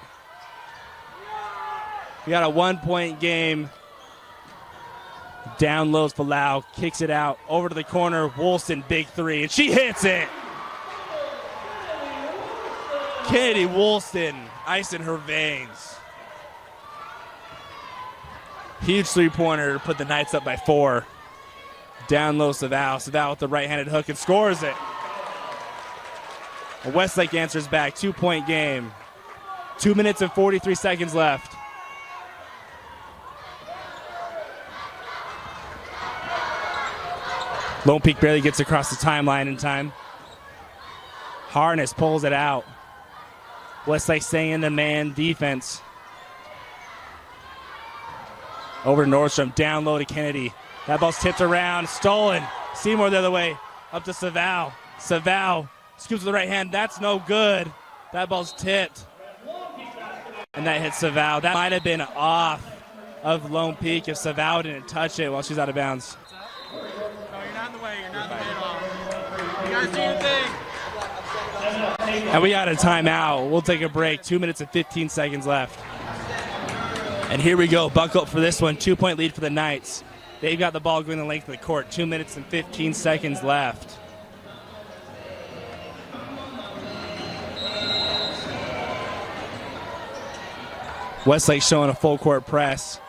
We got a 1-point game. Down lows Falau, kicks it out over to the corner. Woolston, big three, and she hits it. Kennedy Woolston, ice in her veins. Huge three-pointer to put the Knights up by 4. Down low Saval. Saval with the right-handed hook and scores it. Westlake answers back. 2-point game. 2 minutes and 43 seconds left. Lone Peak barely gets across the timeline in time. Harness pulls it out. Westlake staying in the man defense. Over to Nordstrom, down low to Kennedy. That ball's tipped around, stolen. Seymour the other way, up to Saval. Saval scoops with the right hand, that's no good. That ball's tipped. And that hits Saval. That might have been off of Lone Peak if Saval didn't touch it while she's out of bounds.
No, you're not in the way. You're not in the way at all. You guys do your thing.
And we got a timeout. We'll take a break. 2 minutes and 15 seconds left. And here we go. Buckle up for this one. 2-point lead for the Knights. They've got the ball going the length of the court. 2 minutes and 15 seconds left. Westlake showing a full court press.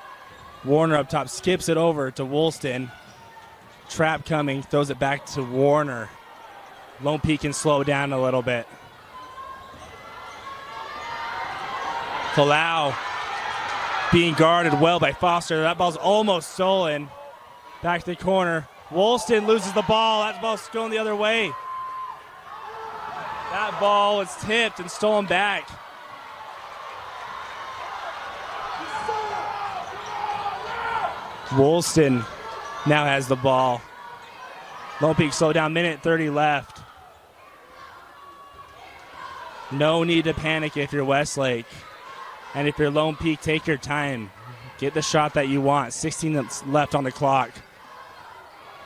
Warner up top skips it over to Woolston. Trap coming, throws it back to Warner. Lone Peak can slow down a little bit. Falau being guarded well by Foster. That ball's almost stolen. Back to the corner. Woolston loses the ball. That ball's going the other way. That ball was tipped and stolen back. Woolston now has the ball. Lone Peak slow down, minute 30 left. No need to panic if you're Westlake. And if you're Lone Peak, take your time. Get the shot that you want. 16 minutes left on the clock.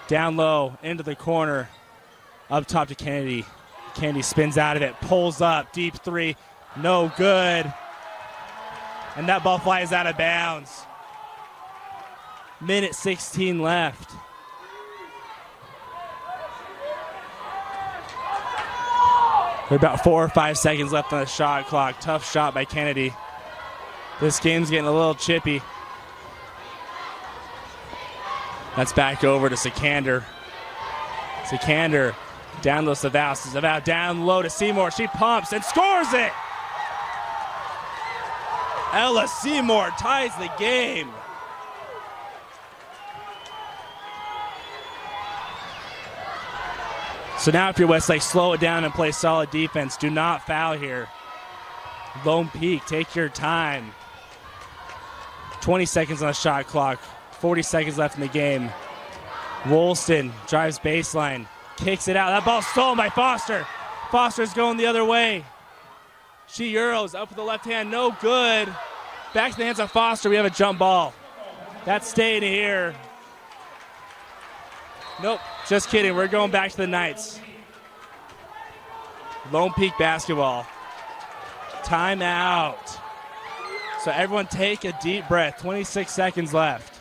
Down low, into the corner. Up top to Kennedy. Kennedy spins out of it, pulls up, deep three. No good. And that ball flies out of bounds. Minute 16 left. About 4 or 5 seconds left on the shot clock. Tough shot by Kennedy. This game's getting a little chippy. That's back over to Sikander. Sikander down low to Zavau. Zavau down low to Seymour. She pumps and scores it. Ella Seymour ties the game. So now if you're Westlake, slow it down and play solid defense. Do not foul here. Lone Peak, take your time. 20 seconds on the shot clock. 40 seconds left in the game. Woolston drives baseline. Kicks it out. That ball's stolen by Foster. Foster's going the other way. She Euros up with the left hand. No good. Back to the hands of Foster. We have a jump ball. That's staying here. Nope, just kidding. We're going back to the Knights. Lone Peak basketball. Timeout. So everyone take a deep breath. 26 seconds left.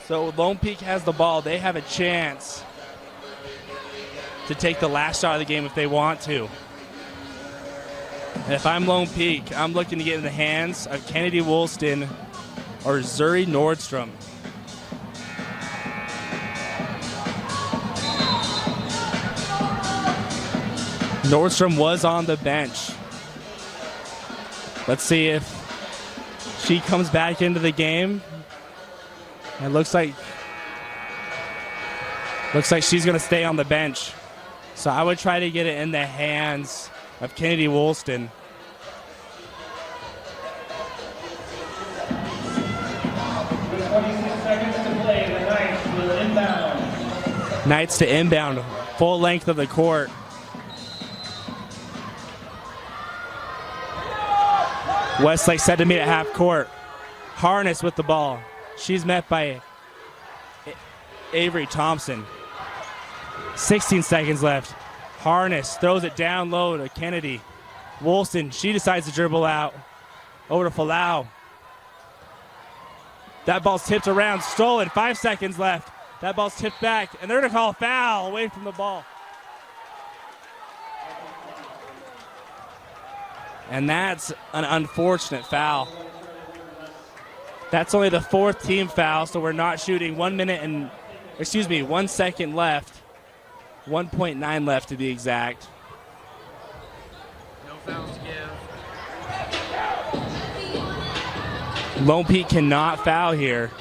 So Lone Peak has the ball. They have a chance to take the last shot of the game if they want to. And if I'm Lone Peak, I'm looking to get in the hands of Kennedy Woolston or Zuri Nordstrom. Nordstrom was on the bench. Let's see if she comes back into the game. It looks like she's going to stay on the bench. So I would try to get it in the hands of Kennedy Woolston.
With 26 seconds to play, the Knights will inbound.
Knights to inbound, full length of the court. Westlake set to meet at half court. Harness with the ball. She's met by Avery Thompson. 16 seconds left. Harness throws it down low to Kennedy. Woolston, she decides to dribble out. Over to Falau. That ball's tipped around, stolen. 5 seconds left. That ball's tipped back, and they're going to call a foul away from the ball. And that's an unfortunate foul. That's only the 4th team foul, so we're not shooting 1 second left. 1.9 left to be exact.
No fouls to give.
Lone Peak cannot foul here,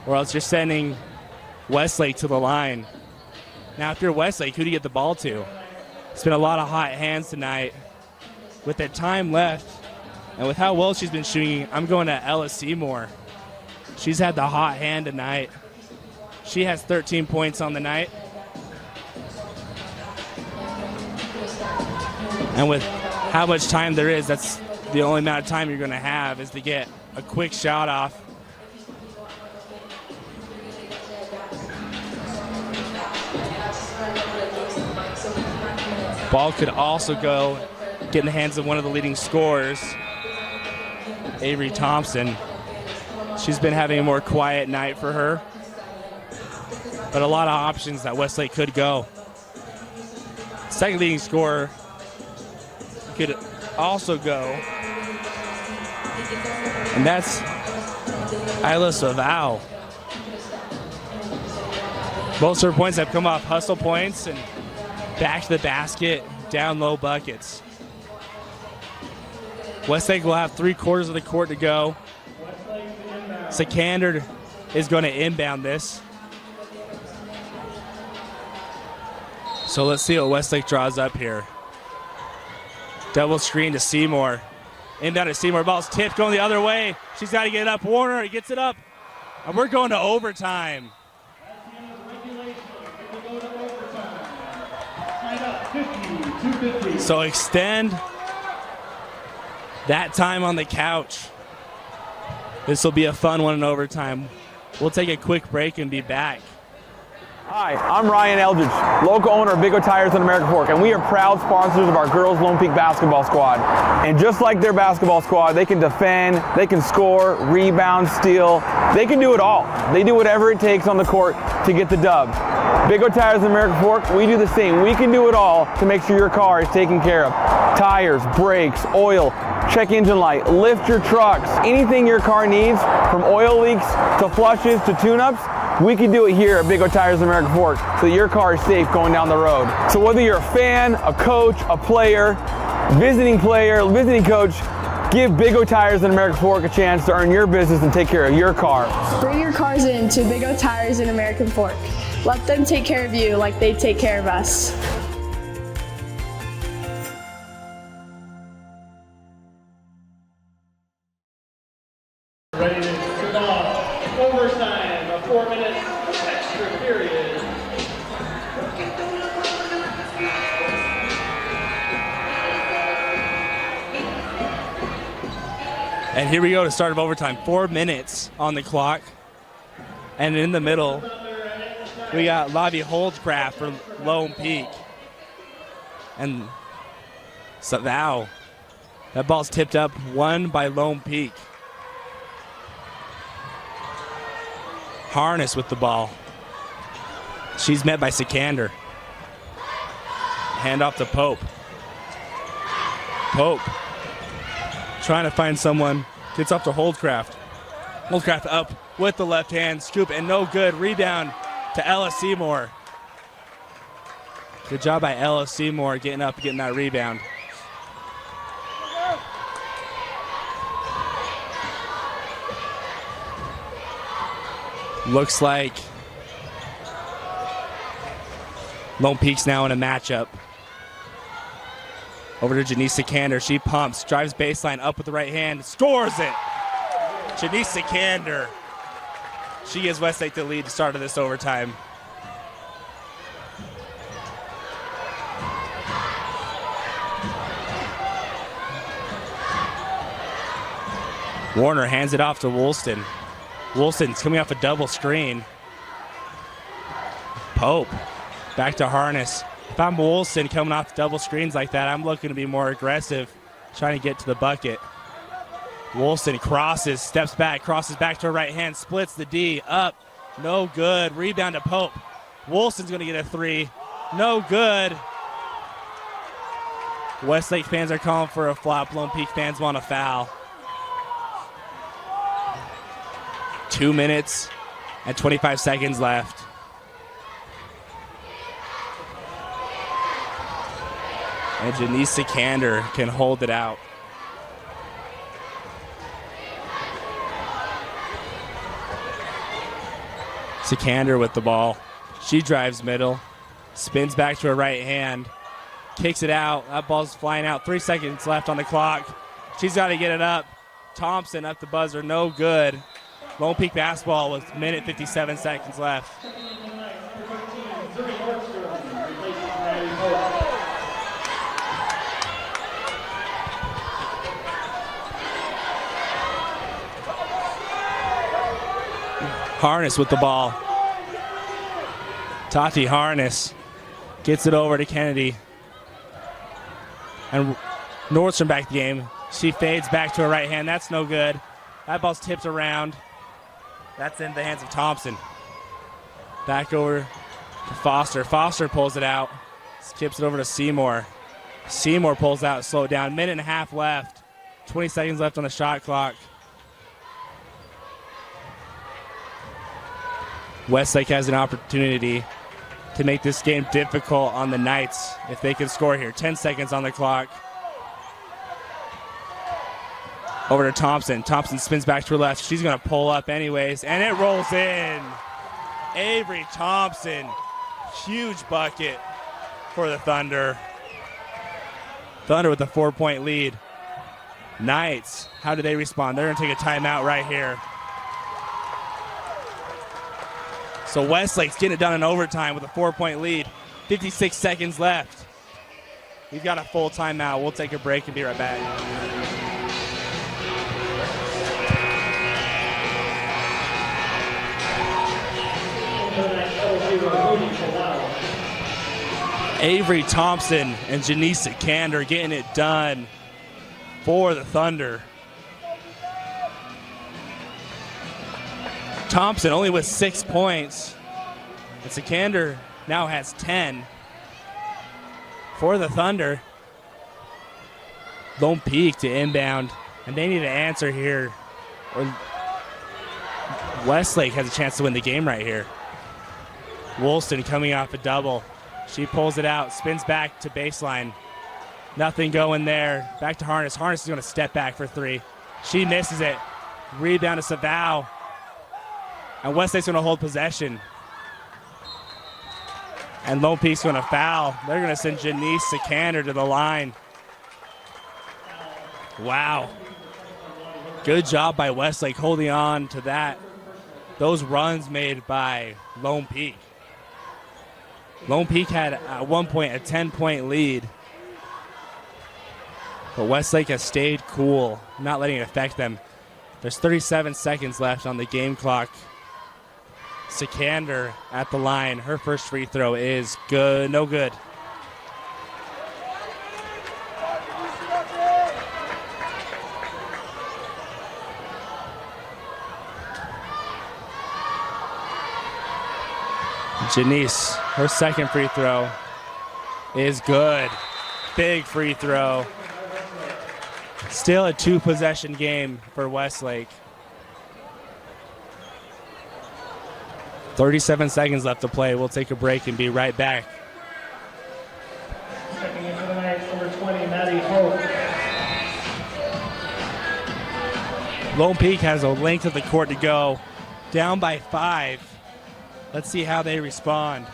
or else you're sending Westlake to the line. Now, if you're Westlake, who do you get the ball to? It's been a lot of hot hands tonight. With the time left, and with how well she's been shooting, I'm going to Ella Seymour. She's had the hot hand tonight. She has 13 points on the night. And with how much time there is, that's the only amount of time you're going to have is to get a quick shot off. Ball could also get in the hands of one of the leading scorers, Avery Thompson. She's been having a more quiet night for her, but a lot of options that Westlake could go. Second leading scorer could also go, and that's Isla Savao. Most of her points have come off hustle points and back to the basket, down low buckets. Westlake will have 3/4 of the court to go. Sikander is going to inbound this. So let's see what Westlake draws up here. Double screen to Seymour. Inbound to Seymour. Ball's tipped, going the other way. She's got to get it up. Warner gets it up. And we're going to overtime. So extend that time on the couch. This will be a fun one in overtime. We'll take a quick break and be back.
Hi, I'm Ryan Eldridge, local owner of Big O Tires in American Fork, and we are proud sponsors of our girls Lone Peak basketball squad. And just like their basketball squad, they can defend, they can score, rebound, steal, they can do it all. They do whatever it takes on the court to get the dub. Big O Tires in American Fork, we do the same. We can do it all to make sure your car is taken care of. Tires, brakes, oil, check engine light, lift your trucks, anything your car needs, from oil leaks to flushes to tune-ups, we can do it here at Big O Tires in American Fork so that your car is safe going down the road. So whether you're a fan, a coach, a player, visiting coach, give Big O Tires in American Fork a chance to earn your business and take care of your car.
Bring your cars in to Big O Tires in American Fork. Let them take care of you like they take care of us.
Ready to kick off overtime, a 4-minute extra period.
And here we go to start of overtime. 4 minutes on the clock. And in the middle, we got Lavi Holdcraft for Lone Peak. And Savao. That ball's tipped up, won by Lone Peak. Harness with the ball. She's met by Sikander. Hand off to Pope. Pope trying to find someone. Gets up to Holdcraft. Holdcraft up with the left hand. Scoop and no good. Rebound to Ella Seymour. Good job by Ella Seymour getting up, getting that rebound. Looks like Lone Peak's now in a matchup. Over to Janice Sikander. She pumps, drives baseline up with the right hand, scores it. Janice Sikander. She gives Westlake the lead to start of this overtime. Warner hands it off to Woolston. Woolston's coming off a double screen. Pope back to Harness. If I'm Woolston coming off double screens like that, I'm looking to be more aggressive, trying to get to the bucket. Woolston crosses, steps back, crosses back to her right hand, splits the D, up, no good. Rebound to Pope. Woolston's going to get a three, no good. Westlake fans are calling for a flop. Lone Peak fans want a foul. 2 minutes and 25 seconds left. And Janice Sikander can hold it out. Sikander with the ball. She drives middle, spins back to her right hand, kicks it out. That ball's flying out. 3 seconds left on the clock. She's got to get it up. Thompson at the buzzer, no good. Lone Peak basketball with minute 57 seconds left. Harness with the ball. Tati Harness gets it over to Kennedy. And Nordstrom back the game. She fades back to her right hand. That's no good. That ball's tipped around. That's in the hands of Thompson. Back over to Foster. Foster pulls it out. Skips it over to Seymour. Seymour pulls out, slow it down. Minute and a half left. 20 seconds left on the shot clock. Westlake has an opportunity to make this game difficult on the Knights if they can score here. 10 seconds on the clock. Over to Thompson. Thompson spins back to her left. She's going to pull up anyways, and it rolls in. Avery Thompson, huge bucket. for the Thunder. Thunder with a 4-point lead. Knights, how do they respond? They're going to take a timeout right here. So Westlake's getting it done in overtime with a 4-point lead. 56 seconds left. We've got a full timeout. We'll take a break and be right back. Avery Thompson and Janice Sikander getting it done for the Thunder. Thompson only with 6 points. And Sikander now has 10 for the Thunder. Lone Peak to inbound, and they need an answer here, or Westlake has a chance to win the game right here. Woolston coming off a double. She pulls it out, spins back to baseline. Nothing going there. Back to Harness. Harness is going to step back for three. She misses it. Rebound to Savao. And Westlake's going to hold possession. And Lone Peak's going to foul. They're going to send Janice Sikander to the line. Wow. Good job by Westlake holding on to that. Those runs made by Lone Peak. Lone Peak had at one point a 10-point lead. But Westlake has stayed cool, not letting it affect them. There's 37 seconds left on the game clock. Sikander at the line. Her first free throw is good, no good. Janice, her second free throw is good. Big free throw. Still a two-possession game for Westlake. 37 seconds left to play. We'll take a break and be right back.
Checking into the night, number 20, Maddie Hope.
Lone Peak has a length of the court to go. Down by 5. Let's see how they respond.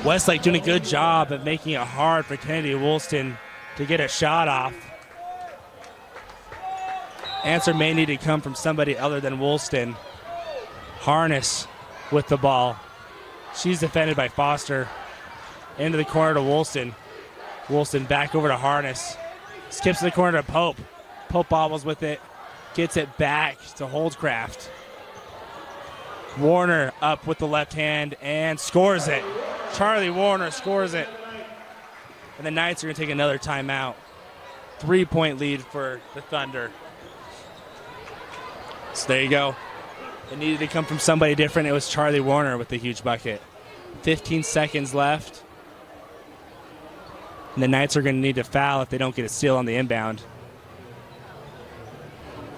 Westlake doing a good job of making it hard for Kennedy Woolston to get a shot off. Answer may need to come from somebody other than Woolston. Harness with the ball. She's defended by Foster. Into the corner to Woolston. Woolston back over to Harness. Skips to the corner to Pope. Pope bobbles with it. Gets it back to Holdcraft. Warner up with the left hand and scores it. Charlie Warner scores it. And the Knights are going to take another timeout. 3-point lead for the Thunder. So there you go. It needed to come from somebody different. It was Charlie Warner with the huge bucket. 15 seconds left. And the Knights are going to need to foul if they don't get a steal on the inbound.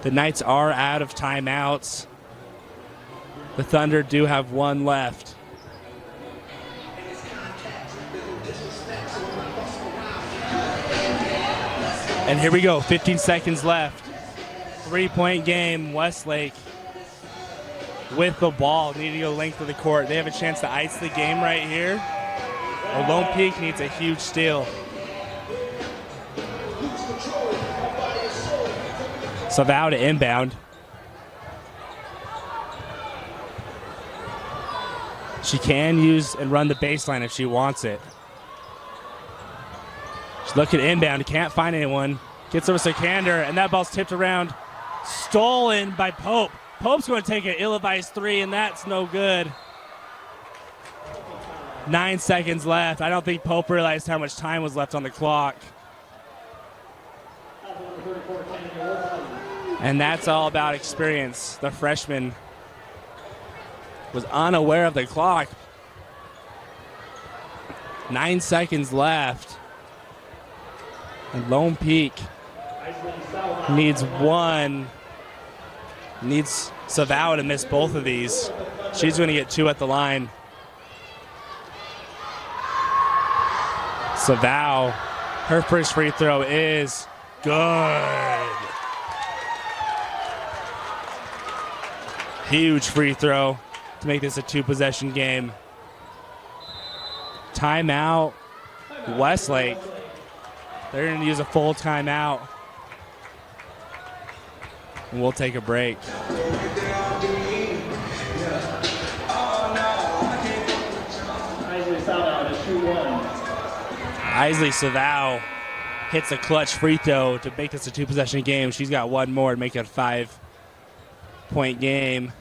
The Knights are out of timeouts. The Thunder do have one left. And here we go, 15 seconds left. 3-point game, Westlake with the ball, needing to go length of the court. They have a chance to ice the game right here. Or Lone Peak needs a huge steal. Savao to inbound. She can use and run the baseline if she wants it. She's looking inbound, can't find anyone. Gets over Sikander, and that ball's tipped around. Stolen by Pope. Pope's going to take an ill-advised three, and that's no good. 9 seconds left. I don't think Pope realized how much time was left on the clock. And that's all about experience. The freshman was unaware of the clock. 9 seconds left. And Lone Peak needs one. Needs Savao to miss both of these. She's going to get 2 at the line. Savao, her first free throw is good. Huge free throw to make this a 2-possession game. Timeout, Westlake. They're going to use a full timeout. And we'll take a break. Isley Savao hits a clutch free throw to make this a 2-possession game. She's got one more to make it a 5-point game.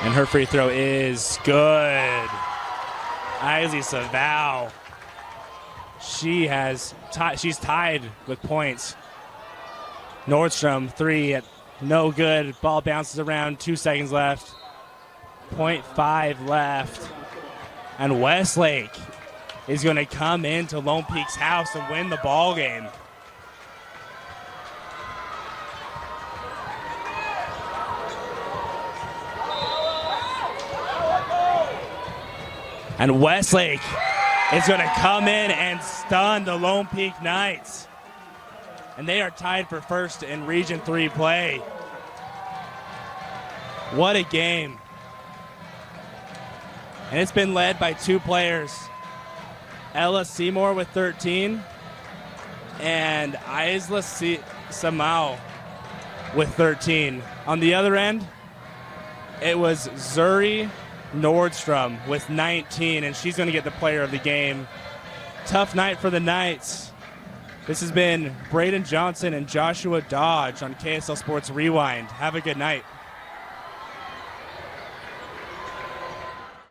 And her free throw is good. Isley Savao. She's tied with points. Nordstrom, 3, no good. Ball bounces around, 2 seconds left. 0.5 left. And Westlake is going to come into Lone Peak's house and win the ball game. And Westlake is going to come in and stun the Lone Peak Knights. And they are tied for first in Region 3 play. What a game. And it's been led by 2 players. Ella Seymour with 13 and Isla Samau with 13. On the other end, it was Zuri Nordstrom with 19, and she's going to get the player of the game. Tough night for the Knights. This has been Braden Johnson and Joshua Dodge on KSL Sports Rewind. Have a good night.